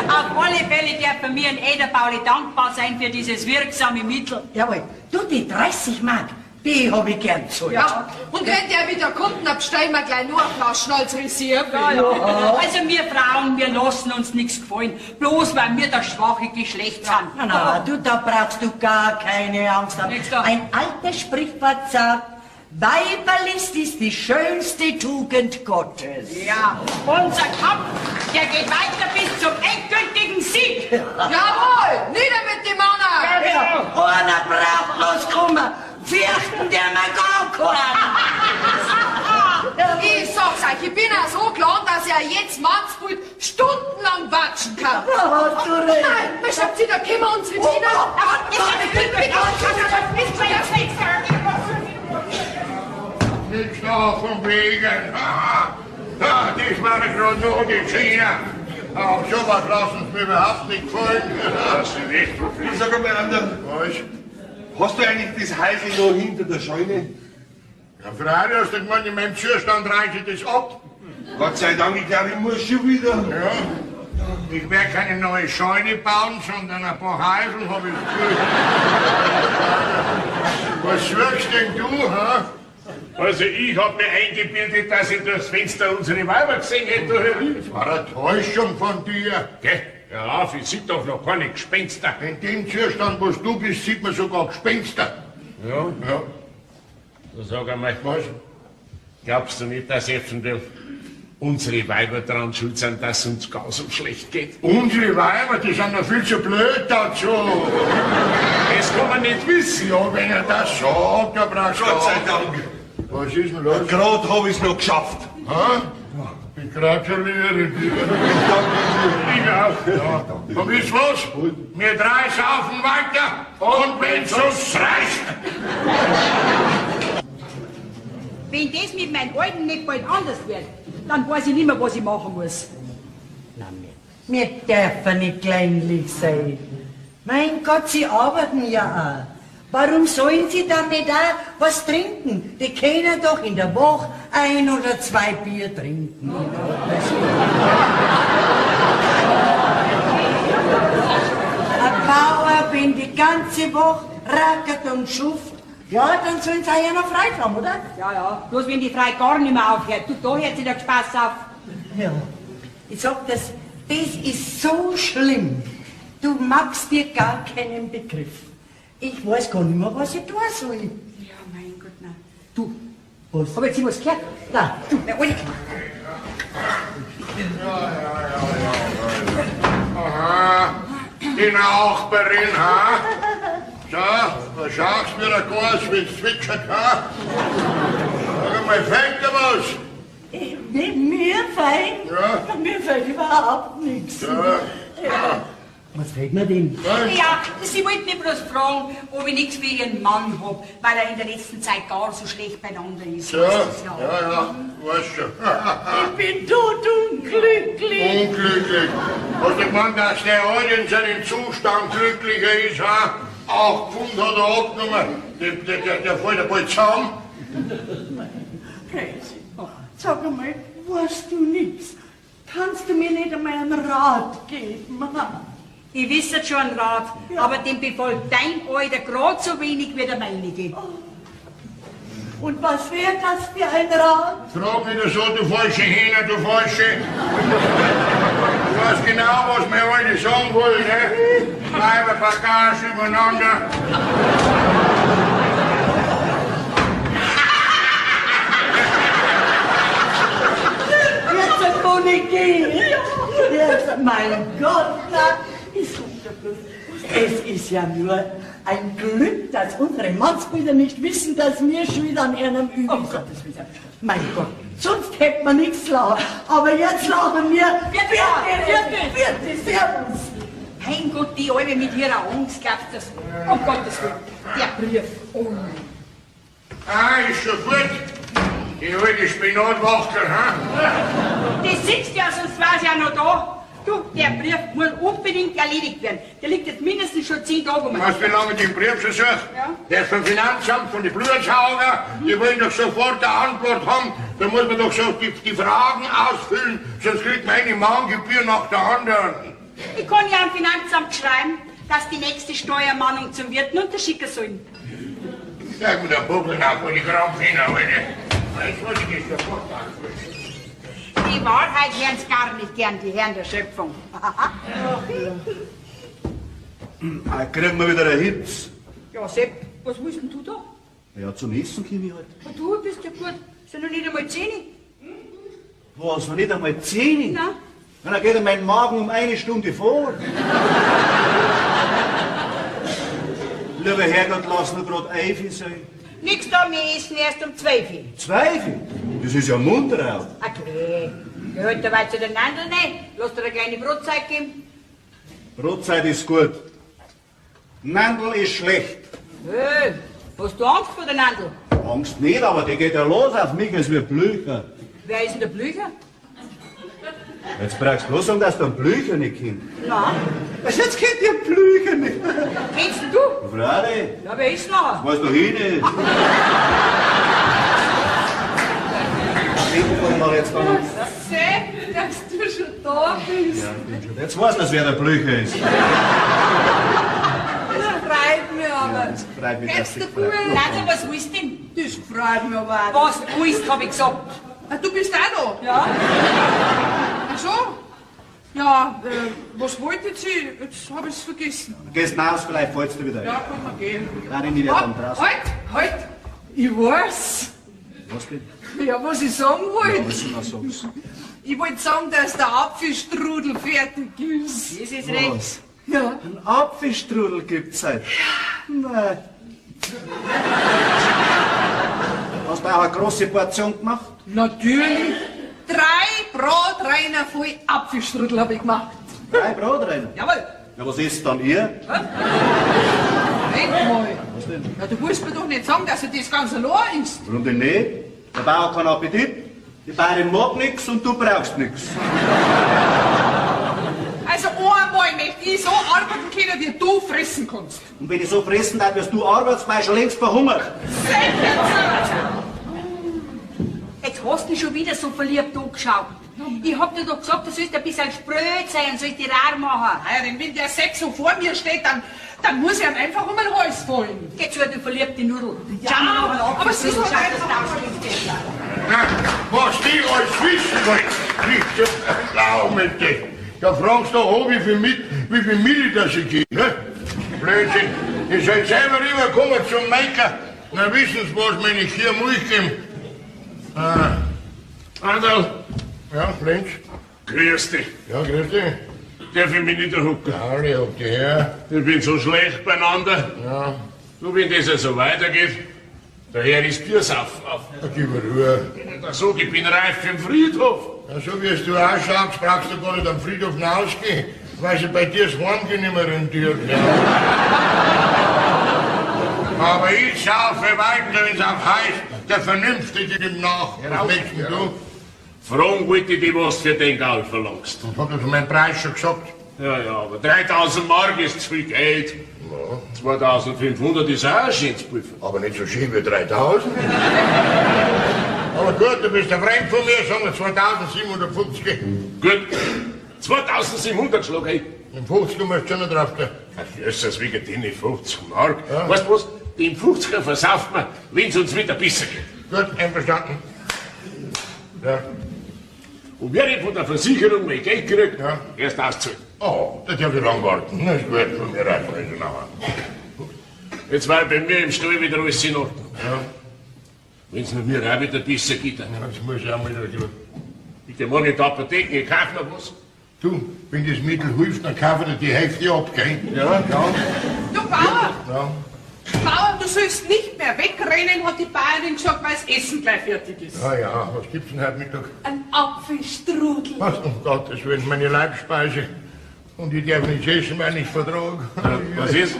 Auf alle Fälle darf bei mir ein Ederbauli dankbar sein für dieses wirksame Mittel. Jawohl, du, die 30 Mark, die habe ich gern zu. Ja, und wenn der wieder kommt, dann bestellen wir gleich nur Flaschen als Reserve. Ja. Also wir Frauen, wir lassen uns nichts gefallen, bloß weil wir das schwache Geschlecht sind. Na, du, da brauchst du gar keine Angst haben. Ein altes Sprichwort sagt, Weiberlist ist die schönste Tugend Gottes. Ja, unser Kampf, der geht weiter bis zum endgültigen Sieg. Jawohl, nieder mit dem Mann. Ja, einer braucht bloß kommen. Fürchten der mir gar keinen. Ich sag's euch, ich bin auch so klar, dass er jetzt Mannsbild stundenlang watschen kann. Ja, hast du recht. Nein, was habt ihr da, können wir unsere Tina? Nichts da von wegen. Das war gerade nur die China. Auch sowas lassen sie mir überhaupt nicht gefallen. Hast du recht. Sag mal, Ander, Was? hast du eigentlich das Häusl noch hinter der Scheune? Ja, Frau, hast du gemeint, in meinem Zustand reiche ich das ab? Gott sei Dank, ich glaube, ich muss schon wieder. Ja. Ich werde keine neue Scheune bauen, sondern ein paar Häuseln habe ich gefühlt. Was suchst denn du, ha? Also ich hab mir eingebildet, dass ich durchs Fenster unsere Weiber gesehen hätte. Das war eine Täuschung von dir. Gell? Ja, ich sieht doch noch keine Gespenster. In dem Zustand, wo du bist, sieht man sogar Gespenster. Ja? Ja. So sag einmal, Was? glaubst du nicht, dass eventuell unsere Weiber daran schuld sind, dass es uns grausam schlecht geht? Unsere Weiber, die sind noch viel zu blöd dazu. Das kann man nicht wissen. Ja, wenn er das sagt, dann brauchst du Gott sei auch- Dank. Was ist denn los? Gerade habe ich es noch geschafft. Ha? Ich gratuliere dir. Ich auch. Ja. Und wisst was? Wir drei saufen weiter und wenn's uns reicht. Wenn das mit meinen Alten nicht bald anders wird, dann weiß ich nicht mehr, was ich machen muss. Wir dürfen nicht kleinlich sein. Mein Gott, sie arbeiten ja auch. Warum sollen sie dann nicht auch was trinken? Die können doch in der Woche 1 oder 2 Bier trinken. Ein Bauer, wenn die ganze Woche rackert und schuft, ja, dann sollen sie auch ja noch frei haben, oder? Ja, bloß wenn die Frau gar nicht mehr aufhört, du, da hört sich der Spaß auf. Ja, ich sag das ist so schlimm. Du machst dir gar keinen Begriff. Ich weiß gar nicht mehr, was ich tun soll. Ja, mein Gott, nein. Du, was? Hab jetzt was gehört? Nein, du. Na, alle. Aha, die Nachbarin, ha? So, was schaust du wieder groß, wie's zwitschert, ha? Sag mal, fällt dir was? Mir fällt? Ja. Mir fällt überhaupt nichts. Ja. Was fällt mir denn? Ja, Sie wollten mich bloß fragen, ob ich nichts für Ihren Mann hab, weil er in der letzten Zeit gar so schlecht beieinander ist. Ja, weißt schon. Ich bin tot unglücklich. Unglücklich. Hast du gemeint, dass der heute in seinem Zustand glücklicher ist, ha? Auch Pfund hat er abgenommen. Der fällt ja bald zusammen. Crazy. Sag einmal, weißt du nichts? Kannst du mir nicht einmal einen Rat geben? Ich wisse schon einen Rat, aber dem befolgt dein Alter gerade so wenig wie der meinige. Und was wäre das für ein Rat? Frag nicht so, du falsche Hähne, du falsche. Du weißt genau, was wir heute sagen wollen, ne? Bleibe Bagage übereinander. Jetzt kann ich gehen. Jetzt, mein Gott, es ist ja nur ein Glück, dass unsere Mannsbrüder nicht wissen, dass wir schon wieder an einem Übung sind. Mein Gott, sonst hätten wir nichts zu lachen. Aber jetzt lachen wir. Vierte, servus. Mein Gott, die Alte mit ihrer Angst, glaubst du das? Um Gottes Willen, der Brief. Oh. Ah, ist schon gut. Die alte Spinatwachtel, ha? Die sitzt ja, sonst war sie ja noch da. Du, der Brief muss unbedingt erledigt werden. Der liegt jetzt mindestens schon 10 Tage um. Weißt du, wie lange ich den Brief schon suche? Ja. Der ist vom Finanzamt, von den Bluthauger. Die wollen doch sofort eine Antwort haben. Da muss man doch so die Fragen ausfüllen, sonst kriegt man eine Mahngebühr nach der anderen. Ich kann ja am Finanzamt schreiben, dass die nächste Steuermahnung zum Wirten unterschicken sollen. Sag mir der Bubbel nach, wo die Krampfhähner heute. Weißt du, was ich jetzt sofort ausfüllen? Die Wahrheit hören sie gar nicht gern, die Herren der Schöpfung. Kriegen wir wieder einen Hitz. Ja, Sepp, was willst denn du da? Ja, zum Essen komme ich halt. Und du bist ja gut. Sind noch nicht einmal 10? Was, noch nicht einmal 10? Nein. Ja, dann geht ja mein Magen um 1 Stunde vor. Lieber Herrgott, lass nur grad Eifi sein. Nix da, wir essen erst um 12 Uhr. 12? Das ist ja munter auch. Okay. Ja, halt dabei zu den Nandeln rein. Lass dir eine kleine Brotzeit geben. Brotzeit ist gut. Nandel ist schlecht. Hey, hast du Angst vor den Nandeln? Angst nicht, aber die geht ja los auf mich, als wir Blücher. Wer ist denn der Blücher? Jetzt brauchst du bloß sagen, dass du einen Blücher nicht kennst. Nein. Was, jetzt kennt ihr einen Blücher nicht? Kennst du? Freilich. Ja, wer ist nachher? Weißt du hin ist? Jetzt da noch. Sepp, dass du schon da bist. Ja, ich bin schon. Jetzt weiß man, wer der Blücher ist. Das freut mich aber. Freut mich, dass Geht's dich dir gut? freut. Nanzel, was willst du denn? Das freut mich aber auch. Was du willst, hab ich gesagt. Ah, du bist auch da? Ja? Ach so? Ja, was wollte ich? Jetzt habe ich es vergessen. Gehst hinaus, vielleicht fällst du wieder ein. Ja, kann man gehen. Nein, nicht dann draußen. Halt! Ich weiß. Was denn? Ja, was ich sagen Ja, wollte. was soll man sagen? Ich wollte sagen, dass der Apfelstrudel fertig ist. Das ist recht. Ja. Ein Apfelstrudel gibt's heute. Nein. Hast du auch eine große Portion gemacht? Natürlich. 3 Brotreiner voll Apfelstrudel habe ich gemacht. 3 Brot rein. Jawohl. Ja, was isst dann ihr? Moment mal. Was denn? Ja, du willst mir doch nicht sagen, dass er das ganz allein ist. Warum denn nicht? Der Bauer hat keinen Appetit, die Bäuerin mag nichts und du brauchst nichts. Also einmal möchte ich so arbeiten können, wie du fressen kannst. Und wenn ich so fressen darf, wirst du arbeitsfrei schon längst verhungert. Jetzt hast du schon wieder so verliebt angeschaut. Ich hab dir doch gesagt, du sollst ein bisschen spröd sein und sollst die rar machen. Ja, denn wenn der Sex so vor mir steht, dann dann muss ich ihm einfach um den Hals fallen. Geh zu, du verliebte Nudel. Ja, aber es ist doch einfach... Was die alles wissen wollen, nicht so glauben. Da fragst du auch, wie viel Milch das ich gebe. Ne? Blödsinn. Ihr seid selber rübergekommen zum Mecker. Na wissen Sie was, wenn ich hier Milch gebe? Anderl. Ja, Lenz? Grüß dich. Ja, grüß dich. Darf ich mich nicht erhucken? Ja, ich hab dich her. Ich bin so schlecht beieinander. Ja. Du, wenn das so weitergeht, daher ist Biersaufen auf. Da gib mir Ruhe. Da sag ich, bin reif für den Friedhof. Ja, so wie es du ausschaust, brauchst du gar nicht am Friedhof hinausgehen, weil sie bei dir das Heimgehen nicht mehr rentiert. Ja. Aber ich saufe weiter, wenn es auch heißt, der Vernünftige dem nach. Was möchtest du? Fragen wollte ich dich, was du für den Geld verlangst. Ich hab das meinen Preis schon gesagt. Ja, aber 3000 Mark ist zu viel Geld. Ja. 2500 ist auch ein schönes Pulver. Aber nicht so schön wie 3000. Aber gut, du bist ein Freund von mir, sagen wir 2750. Gut, 2700 schlag ich. Im 50er musst du schon noch drauf gehen. Ist das wegen den 50 Mark? Ja. Weißt du was? Den 50er versauft man, wenn es uns wieder besser geht. Gut, einverstanden. Ja. Und wer ich von der Versicherung mein Geld kriegt, Ja. erst auszahlen. Oh, das darf ich lang warten. Das ist gut von mir rein, Jetzt war bei mir im Stall wieder alles in Ordnung. Ja. Wenn es mir auch wieder besser geht, dann Das muss ich auch mal wieder. bitte morgen in der Apotheke, ich kaufe noch was. Du, wenn das Mittel hilft, dann kaufen wir die Hälfte ab, gell? Ja. Du Bauer, Ja. Bauer, du sollst nicht mehr wegrennen, hat die Bäuerin gesagt, weil das Essen gleich fertig ist. Ja, was gibt's denn heute Mittag? Ein Apfelstrudel. Was, um Gottes Willen, meine Leibspeise. Und ich darf nicht essen, weil ich vertrage. Was ist?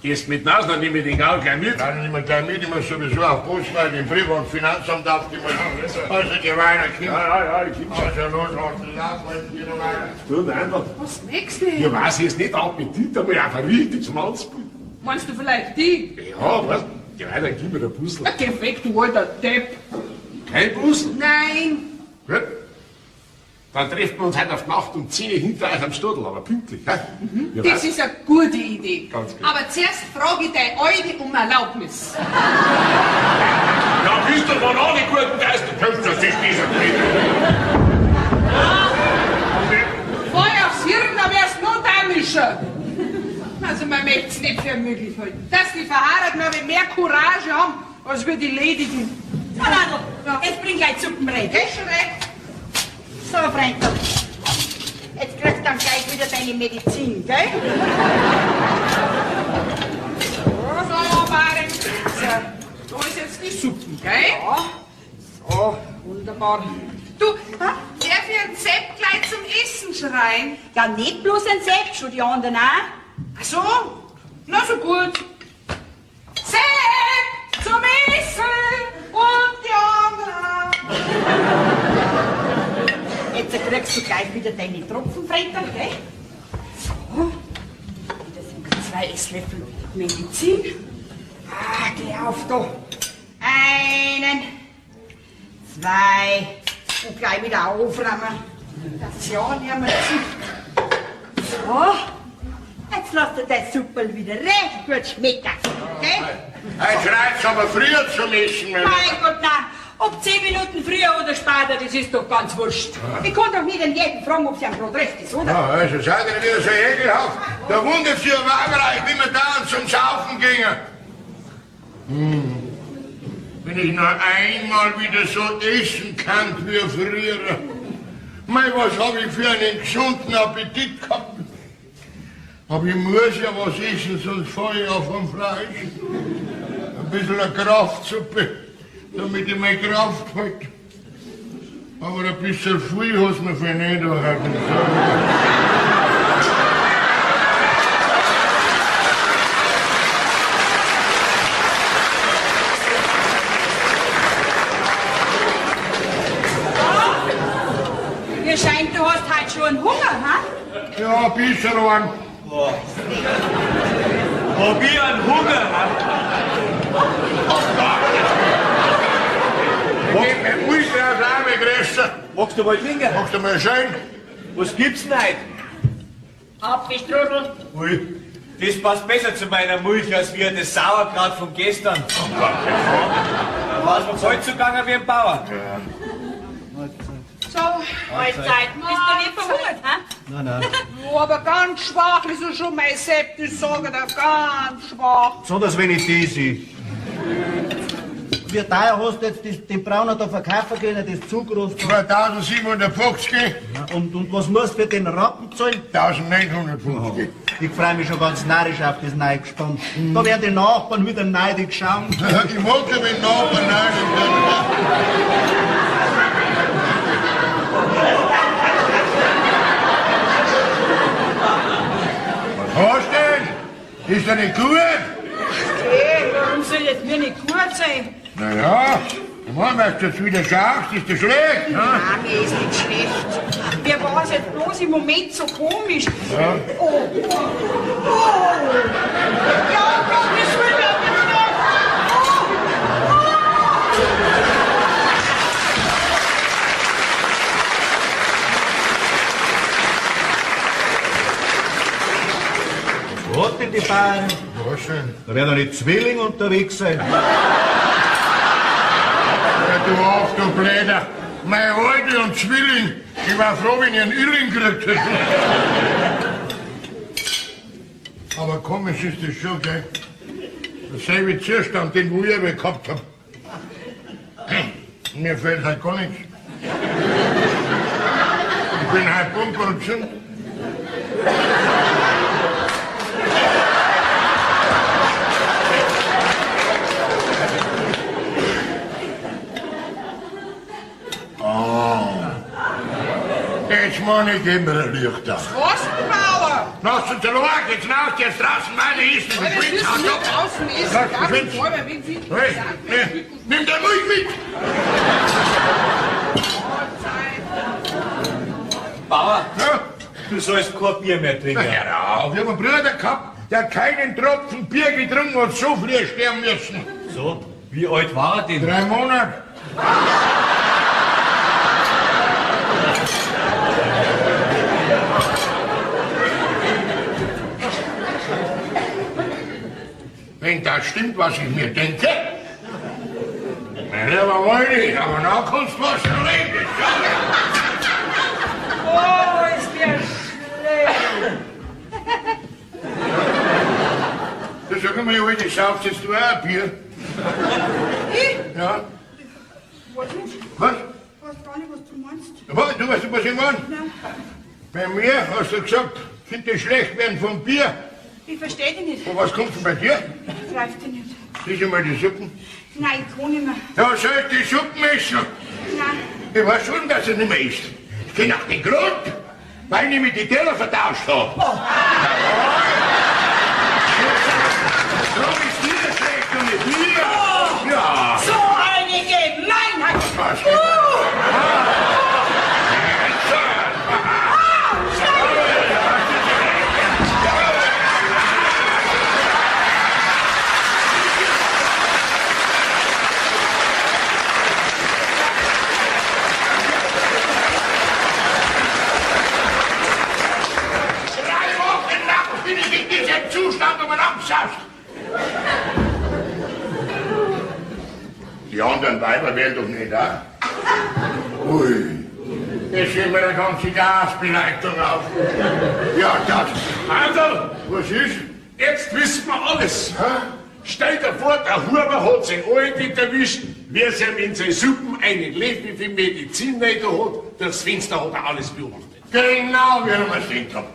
Gehst mit raus, dann nehme ich den Gaul gleich mit. Nein, nicht mehr gleich mit, ich muss sowieso auf Post, weil im Privat- und Finanzamt aufgemacht. Also, geh weiter, Kind. Ja, ich gebe Also, los, lass mal, geh noch weiter. Du, nein, Was nächste? ich weiß jetzt nicht Appetit, aber ich habe ein richtiges Malzbild. Meinst du vielleicht die? Ja, was? Geh weiter, gib mir ein Puzzle. Na, geh weg, du alter Depp. Kein Puzzle? Nein. Gut. Dann treffen wir uns heute auf die Nacht um 10 Uhr hinter euch am Stadel, aber pünktlich. Ja, Das ist eine gute Idee. Ganz gut. Aber zuerst frage ich deine Alte um Erlaubnis. Ja, bist du von alle guten Geister, kannst du das nicht dieser Feuer aufs Hirn, da wärst du noch dämischer. Also man möchte es nicht für möglich halten. Dass die Verheirateten aber mehr Courage haben, als wir die Ledigen. Radl, jetzt bring gleich Suppen rein, gell? Schon recht. So, Freund, jetzt kriegst du dann gleich wieder deine Medizin, gell? So, ja, Barin. So, da ist jetzt die Suppen, gell? Ja. So, wunderbar. Du, darf ich einen Sepp gleich zum Essen schreien? Ja, nicht bloß ein Sepp, schon die anderen auch. Ach so, na so gut. Sepp zum Essen und die anderen. Jetzt kriegst du gleich wieder deine Tropfenfretter, gell? So. Das sind 2 Esslöffel Medizin. Geh auf da. 1, 2 und gleich wieder aufräumen. Das ist ja nicht mehr zu. So. Jetzt lass dir das Suppel wieder recht gut schmecken, gell? Jetzt schreit's aber früher zum Essen. Mein Gott, nein. Ob 10 Minuten früher oder später, das ist doch ganz wurscht. Ich kann doch nicht an jeden fragen, ob sie am Brot recht ist, oder? Ja, also seid ihr wieder so ekelhaft. Da wundert sich aber auch gleich, wie wir da zum Saufen gingen. Wenn ich noch einmal wieder so essen kann wie früher. Mei, was hab ich für einen gesunden Appetit gehabt. Aber ich muss ja was essen, sonst fahr ich auf vom Fleisch. Ein bisschen eine Kraftsuppe, damit ich meine Kraft halte. Aber ein bisschen viel hast du mir für nicht erhalten. Mir scheint, du hast halt schon Hunger, ha? Ja, ein bisschen an. Hab ich einen Hunger? Ich muss ja das Arme größer. Magst du mal trinken? Magst du mal schön? Was gibt's denn heute? Apfelstrudel, Ui, Das passt besser zu meiner Milch als wie das Sauerkraut von gestern. Da war es mir voll zugegangen wie ein Bauer. So, Mahlzeit. Bist du nicht verhungert, hä? Nein. Oh, aber ganz schwach ist er schon, mein Sepp, das sage ich dir, ganz schwach. Besonders wenn ich die sehe. Wie teuer hast du jetzt den Brauner da verkaufen können, das Zugrost? 2750. Und was musst du für den Rappen zahlen? 1950. Ich freue mich schon ganz narrisch auf das neue Gespann. Da werden die Nachbarn wieder neidisch schauen. Ich mag ja, wenn Nachbarn neidisch werden. Was hast du denn? Ist er nicht gut? Hey, warum soll jetzt mir nicht gut sein? Naja, wenn du jetzt wieder schaust, ist das schlecht. Ne? Nein, mir ist nicht schlecht. Mir war es jetzt bloß im Moment so komisch. Ja. Oh. Ja, Gottes Willen, Was hat denn die Bayern? Was denn? Da werden doch nicht Zwillinge unterwegs sein. Ja, du auf, du Bläder. Mein Alte und Zwilling, ich war froh, wenn ich einen Irrling gekriegt hätte. Aber komisch ist das schon, gell? Derselbe Zustand, den wo ich gehabt hab. Mir fällt halt gar nichts. Ich bin halt Pumper und gesund. Jetzt meine ich immer ein Licht an. Was, Bauer? Lass uns schauen, jetzt raus, jetzt draußen meine Essen. Ja, das ist hier draußen ist. Lass Gar mich nicht hin. vor, weil wie viel Hey, nimm der Milch mit. Bauer, Ja, du sollst kein Bier mehr trinken. hör auf, ich hab einen Bruder gehabt, der hat keinen Tropfen Bier getrunken und so früh sterben müssen. So, wie alt war er denn? 3 Monate. Wenn das stimmt, was ich mir denke. Na, aber wollte ich, aber na kannst du was erleben. Oh, ist mir schlecht. Du sag mal, heute saufst jetzt du auch ein Bier? Ich? Ja. Was nicht? Was? Ich weiß gar nicht, was du meinst. Aber du weißt, was ich meine? Nein, Bei mir hast du gesagt, finde ich schlecht werden vom Bier. ich verstehe dich nicht. Und was kommt denn bei dir? Greift dich nicht. Sieh mal die Suppen. Nein, ich kann nicht mehr. Da soll die Suppen essen. Nein. Ich weiß schon, dass er nicht mehr isst. Ich kenne auch den Grund, weil ich mit die Teller vertauscht habe. So ist dir schlecht und nicht mir. Ja. So eine Gemeinheit! Was? Bin ich in diesem Zustand, wo man absauft. Die anderen Weiber wären doch nicht da. Ui, jetzt fällt mir eine ganze Gasbeleuchtung auf. Ja, das. Handel, Was ist? jetzt wissen wir alles. Hä? Stell dir vor, der Huber hat sich alt erwischt, wie es ihm in seine Suppen einen lebt, wie viel Medizin nicht hat. Durchs Fenster hat er alles beobachtet. Genau, wie wir es gedacht haben.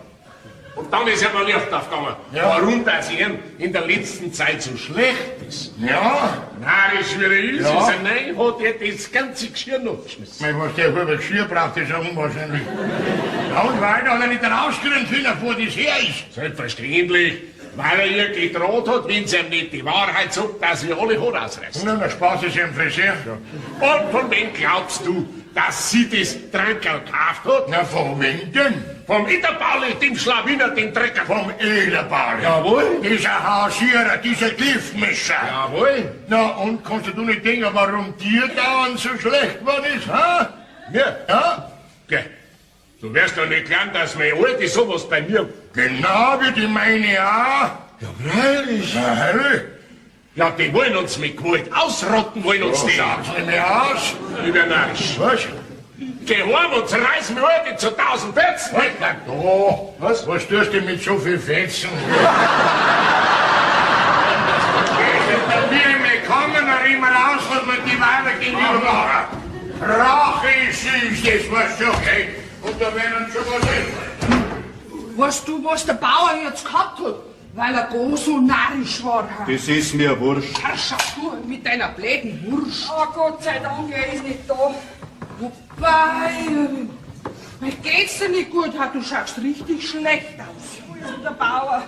Und dann ist ihm ein Licht aufgegangen. Ja. Warum das ihm in der letzten Zeit so schlecht ist. Ja, Narrisch wie er ist, Ja. ist er nein, hat er das ganze Geschirr noch geschmissen. mein, was der Huber Geschirr braucht, ist ja unwahrscheinlich. Ja, und weil er nicht rauskriegen können, wo das her ist. Selbstverständlich, weil er ihr gedroht hat, wenn sie ihm nicht die Wahrheit sagt, dass sie alle Haut ausreißen. Und dann Spaß ist im Friseur. Und von wem glaubst du, dass sie das Trankerl gekauft hat? Na, von wem denn? Vom Ederpauli, dem Schlawiner, dem Trecker. Vom Ederball. Jawohl. Dieser Hausierer, dieser Giftmischer. Jawohl. Na, und kannst du nicht denken, warum dir dauernd so schlecht geworden ist, ha? Ja. Ja? Geh. Du wirst doch nicht lernen, dass mein Alte sowas bei mir Genau wie die meine auch. Ja, freilich. Freilich. Ja, die wollen uns mit Gewalt ausrotten, wollen uns die. Schaut's nicht mehr aus. Lieber Narsch. Was? Geh heim und zerreiß mir heute zu 1000 Fetzen. Was tust du mit so viel Fetzen? Wir kommen noch immer raus, was wir die Weiber gegenüber machen. Rache ist süß, das weißt du, okay? Und da werden schon was essen. Weißt du, was der Bauer jetzt gehabt hat? Weil er gar so narrisch war. Das ist mir wurscht. Herrscher, du mit deiner bläden Wurst. Oh, Gott sei Dank, er ist nicht da. Wobei, geht's dir nicht gut? Du schaust richtig schlecht aus. Wo ist denn der Bauer?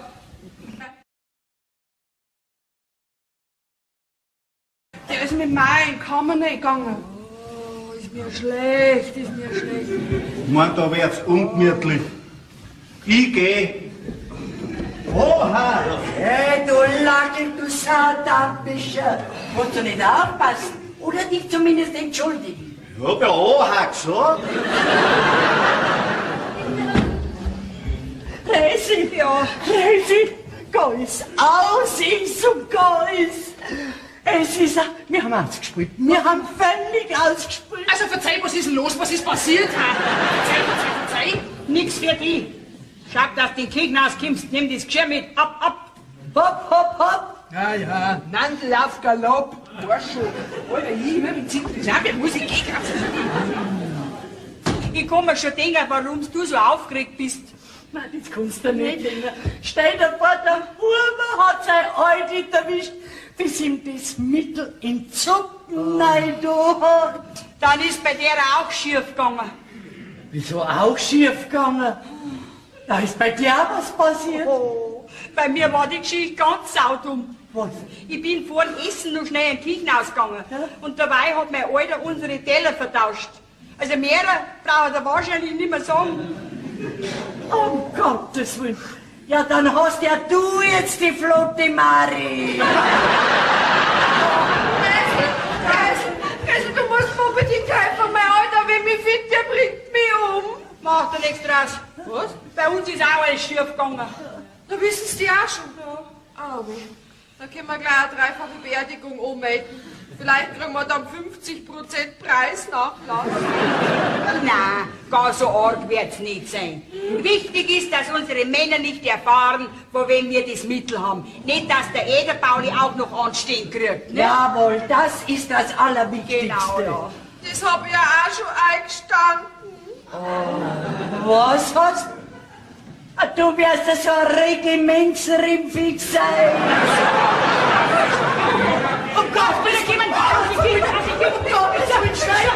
Der ist mit mir in die Kammer nicht gegangen. Oh, ist mir schlecht. Ich mein, da wird's ungemütlich. Ich geh. Oha! Hey, du Lackel, du Saudampischer! Musst du nicht aufpassen? Oder dich zumindest entschuldigen? Ich hab ja Oha gesagt. Resi, Ja. Resi, Geus, aus ist und Geus! Es ist, wir haben ausgespielt, wir haben völlig ausgespielt. Also verzeih, was ist denn los? Was ist passiert? Verzeih. Nix für die. Schau, dass du den Gegner auskommst. Nimm das Geschirr mit. Ab. Hopp, hopp, hopp! Ja, Nandel auf Galopp. Bursche. Alter, ich mit Ziel. Ja, wir Musik gehen. Ich kann mir schon denken, warum du so aufgeregt bist. Nein, das kannst du nicht denken. Stell dir vor, der Bube hat sein Audit erwischt, bis ihm das Mittel in Zucken hat. Dann ist bei der auch schief gegangen. Wieso auch schief gegangen? Da ist bei dir auch was passiert. Oh, bei mir war die Geschichte ganz saudumm. Was? Ich bin vor dem Essen noch schnell in die Küche ausgegangen. Ja? Und dabei hat mein Alter unsere Teller vertauscht. Also mehr braucht er wahrscheinlich nicht mehr sagen. Um Gottes Willen. Ja, dann hast ja du jetzt die flotte Mari. Also, du musst mir unbedingt helfen, mein Alter, wenn mich findet, der bringt mich um. Macht er nichts draus. Was? Bei uns ist auch alles schief gegangen. Da wissen sie die auch schon. Ja. Ah, weh. Dann können wir gleich eine dreifache Beerdigung anmelden. Vielleicht kriegen wir dann 50% Preisnachlass. Nein, ganz so arg wird's nicht sein. Wichtig ist, dass unsere Männer nicht erfahren, von wem wir das Mittel haben. Nicht, dass der Ederpauli auch noch anstehen kriegt. Ne? Jawohl, das ist das Allerwichtigste. Genau, ja. Das habe ich ja auch schon eingestanden. Was hast du? Wirst ja so ein Regimentsrimpfig sein. Oh Gott, bitte geh mal raus! Ich geh mal Schnell!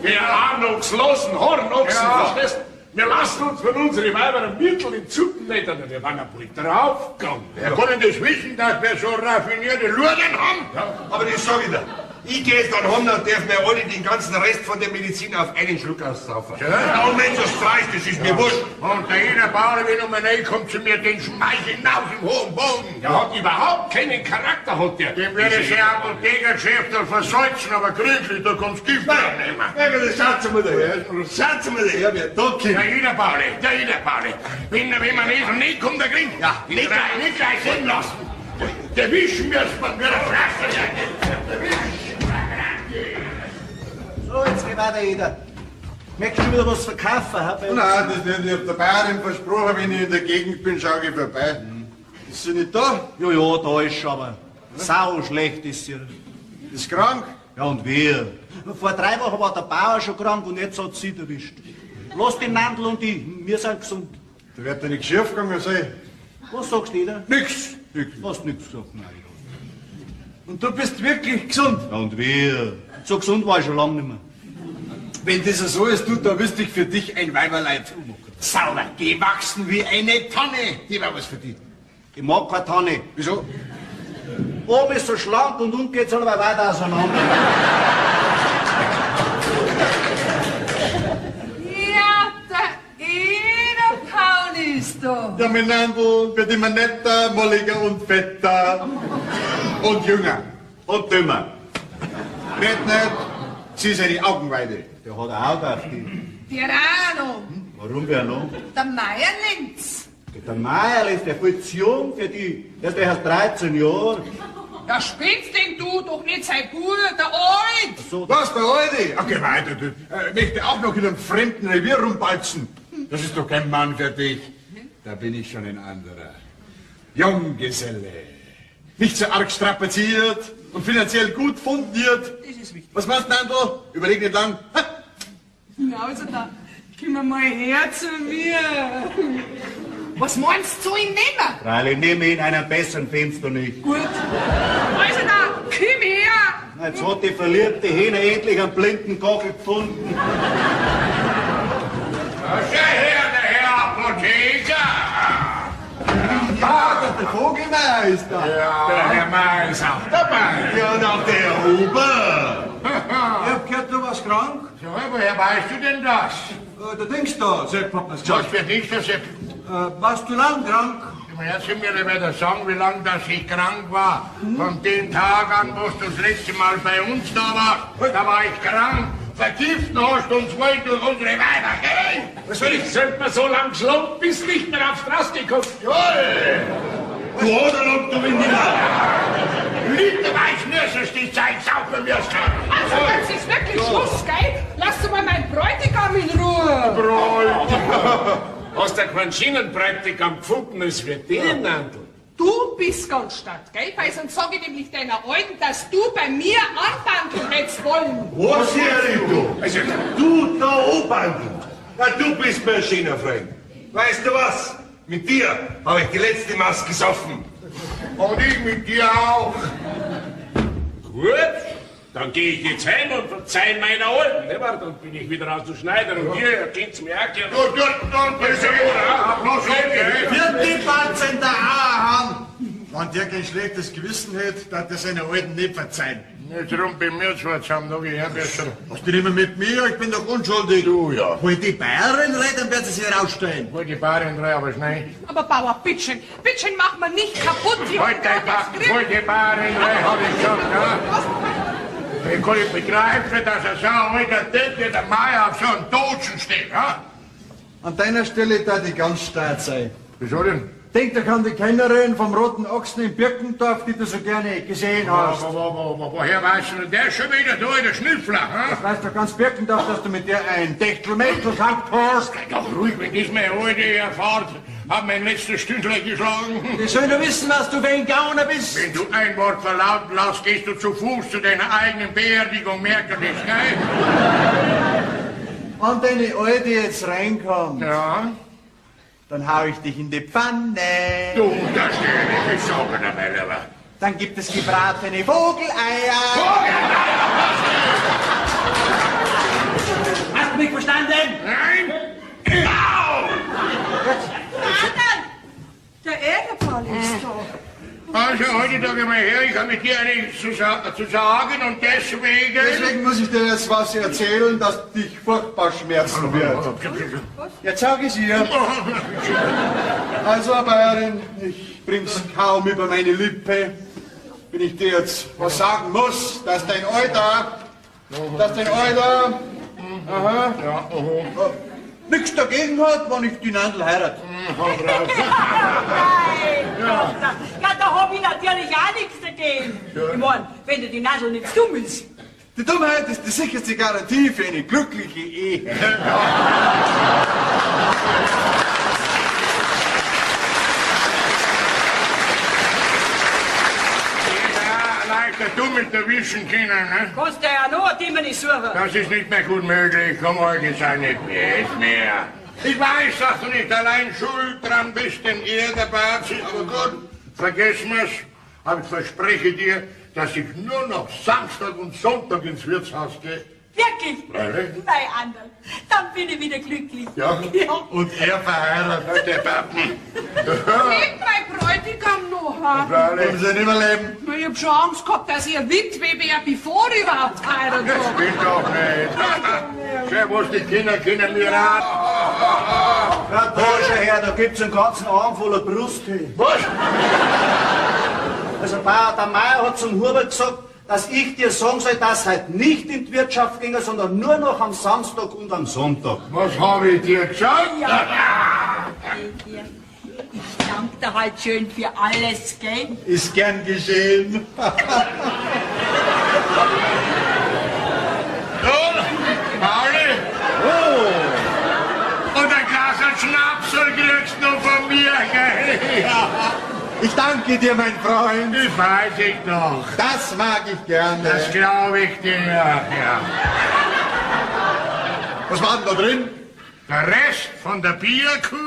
Wir ahnungslosen Hornochsen, verstehst du? Wir lassen uns von unseren Weibern Mittel in Zucken nicht, und wir waren wohl draufgegangen. Wer kann denn das wissen, dass wir so raffinierte Lurden haben? Ja, aber das sag ich dir. Ich geh jetzt dann heim, dann dürfen wir alle den ganzen Rest von der Medizin auf einen Schluck aussaufen. Ja, und wenn das streicht, das ist mir wurscht. Und der Ederpauli, wenn er mal reinkommt zu mir, den schmeiß ich hinaus im hohen Boden. Der hat überhaupt keinen Charakter, hat der. Dem werde ich sein Apothekergeschäft versalzen, aber gründlich, da kannst du Gift reinnehmen. Ja, das schaut mal daher. Schaut mal daher, wer da kommt. Der Ederpauli. Wenn man nicht kommt, der Grimm. Ja, nicht gleich sehen lassen. Der wischen wir es mal wieder Flasche. So, jetzt geh weiter, jeder. Möchtest du wieder was verkaufen? Nein, das nicht. Ich hab der Bayerin versprochen, wenn ich in der Gegend bin, schau ich vorbei. Ist sie nicht da? Ja, da ist sie aber. Sau schlecht ist sie. Ist krank? Ja, und wir? Vor 3 Wochen war der Bauer schon krank und jetzt hat sie erwischt. Lass den Nandl und ich, wir sind gesund. Da wird ja nicht schief gegangen sein. Was sagst du, jeder? Nix. Du hast nichts gesagt, nein. Und du bist wirklich gesund? Ja, und wir? So gesund war ich schon lange nicht mehr. Wenn das so ist, du, da wüsste ich für dich ein Weiberleid. Sauber, gewachsen wie eine Tonne. Die war was für dich. Ich mag keine Tanne. Wieso? Oben ist so schlank und unten geht's aber weiter auseinander. Ja, der Ederpauli ist du? Ja, mein Nandl wird immer netter, molliger und fetter. Und jünger. Und dümmer. Red nicht, sie ist eine Augenweide. Der hat ein Auge auf die. Der auch noch. Warum wer noch? Der Meierlinz. Der Meierl ist der viel zu jung für die. Der hat 13 Jahre. Ja, spinnst denn du doch nicht sein Bub, der Alt. So, Was, der Alte? Ach, gemeint, du möchte auch noch in einem fremden Revier rumbalzen. Das ist doch kein Mann für dich. Da bin ich schon ein anderer. Junggeselle. Nicht so arg strapaziert und finanziell gut fundiert. Das ist wichtig. Was meinst du, Nandl? Überleg nicht lang. Ha? Ja, also da, komm mal her zu mir. Was meinst du zu ihm nehmen? Freilich, nimm ihn, einen besseren findest du nicht. Gut. Also da, komm her. Jetzt hat die verliebte Hähne endlich einen blinden Kogel gefunden. Schau her, der Herr Apotheker! Ah, der Vogelmeier ist da. Ja, der Herr Meier ist auch dabei. Ja, und auch der Huber. Ich hab gehört, du warst krank. So, woher weißt du denn das? Der Dings da, Sepp hat mir's Was gesagt. für dich, das Sepp? Warst du lang krank? Jetzt sind wir wieder sagen, wie lange dass ich krank war. Von dem Tag an, wo du das letzte Mal bei uns da warst, da war ich krank. Vergiften hast uns wohl durch unsere Weiber, gell? Was soll ich? Sollte man so lang schlafen, bis nicht mehr aufs Straße kommt? Jawohl! Du oder ob du in die Lüge weiß nur, dass die Zeit sauber wirst. Also jetzt ist wirklich Schluss, gell? Lass du mal meinen Bräutigam in Ruhe. Hast du keinen Schienenbräutigam gefunden, als wir den Nandl? Du bist ganz stark, gell? Weil sonst sag ich nämlich deiner Alten, dass du bei mir anbandeln hättest wollen. Was hier, du? Also, Du da oben. Na, du bist mein schöner Freund. Weißt du was? Mit dir habe ich die letzte Maß gesoffen. Und ich mit dir auch. gut, dann gehe ich jetzt heim und verzeih meiner Alten. Ne, warte, dann bin ich wieder aus der Schneider und ihr könnt's mir auch gerne. Du, bist du, bloß okay. Wird die Balzen da auch haben? Wenn der kein schlechtes Gewissen hätte, dann er seine Alten nicht verzeihen. Nicht rum bei mir zu zusammen, da geh her besser. Hast du nicht mehr mit mir? Ich bin doch unschuldig. Du, ja. Hol die Bayern rein, dann wird sie sich rausstellen. Hol die Barin rein, aber schnell. Aber Bauer, bittchen mach mal nicht kaputt hier. Hol die Barin rein, hab ich gesagt, ja. Ich kann nicht begreifen, dass er so alter Depp wie der Meier auf so einen Totschen steht, ja? An deiner Stelle da die ganz stark sein. Wieso denn? Denk doch an die Kennerin vom Roten Ochsen in Birkendorf, die du so gerne gesehen hast. Woher weißt du denn der schon wieder, du, der Schnüffler, ha? Das weißt doch ganz Birkendorf, dass du mit dir ein Techtelmechtel gehabt hast. Sei doch ruhig, wenn das meine Alte erfahrt, hat mein letztes Stündler geschlagen. Die sollen doch wissen, was du für ein Gauner bist. Wenn du ein Wort verlauten lässt, gehst du zu Fuß zu deiner eigenen Beerdigung, merkst du das, gell? Wenn deine Alte jetzt reinkommt, Ja? dann hau ich dich in die Pfanne. Du, das steht nicht, ich sage dabei, aber... Dann gibt es gebratene Vogeleier. Hast du mich verstanden? Nein! Au! Der Erdefall ist da. Also, heute Tag mal her, ich habe mit dir einiges zu sagen und deswegen... Deswegen muss ich dir jetzt was erzählen, das dich furchtbar schmerzen wird. Jetzt sag ich ihr. Also, Bayerin, ich bring's kaum über meine Lippe, wenn ich dir jetzt was sagen muss, dass dein Alter, nichts dagegen hat, wenn ich die Nandl heirate. Ja, da hab ich natürlich auch nichts dagegen. Ich mein, wenn dir die Nadel nicht dumm ist. Die Dummheit ist die sicherste Garantie für eine glückliche Ehe. Leichter du mit erwischen können, ne? Kannst du ja noch ein Thema nicht suchen. Das ist nicht mehr gut möglich. Komm, heute sei nicht mehr. Ich weiß, dass du nicht allein schuld dran bist, denn er dabei ist, aber gut, vergessen wir's. Aber ich verspreche dir, dass ich nur noch Samstag und Sonntag ins Wirtshaus gehe. Wirklich? Freilich. Mein Anderl, dann bin ich wieder glücklich. Ja? Ja. Und er verheiratet. Der Pappen. Lebt mein Bräutigam noch, ha? Wollen sie nicht mehr leben? Ich hab schon Angst gehabt, dass ihr Witwe wäre, bevor ich überhaupt geheiratet Das hab. stimmt doch nicht. Schau, was die Kinder können mir raten. Ja, da schau her, da gibt's einen ganzen Arm voller Brusttee. Was? Also, Bauer, der Meier hat zum Hubert gesagt, dass ich dir sagen soll, dass heute nicht in die Wirtschaft ginge, sondern nur noch am Samstag und am Sonntag. Was habe ich dir gesagt? Ich danke dir halt schön für alles, gell? Ist gern geschehen. Pauli? Oh! Und ein Glas Schnapsel kriegst du noch von mir, gell? Ja. Ich danke dir, mein Freund. Das weiß ich doch. Das mag ich gerne. Das glaube ich dir, ja. Was war denn da drin? Der Rest von der Bierkur.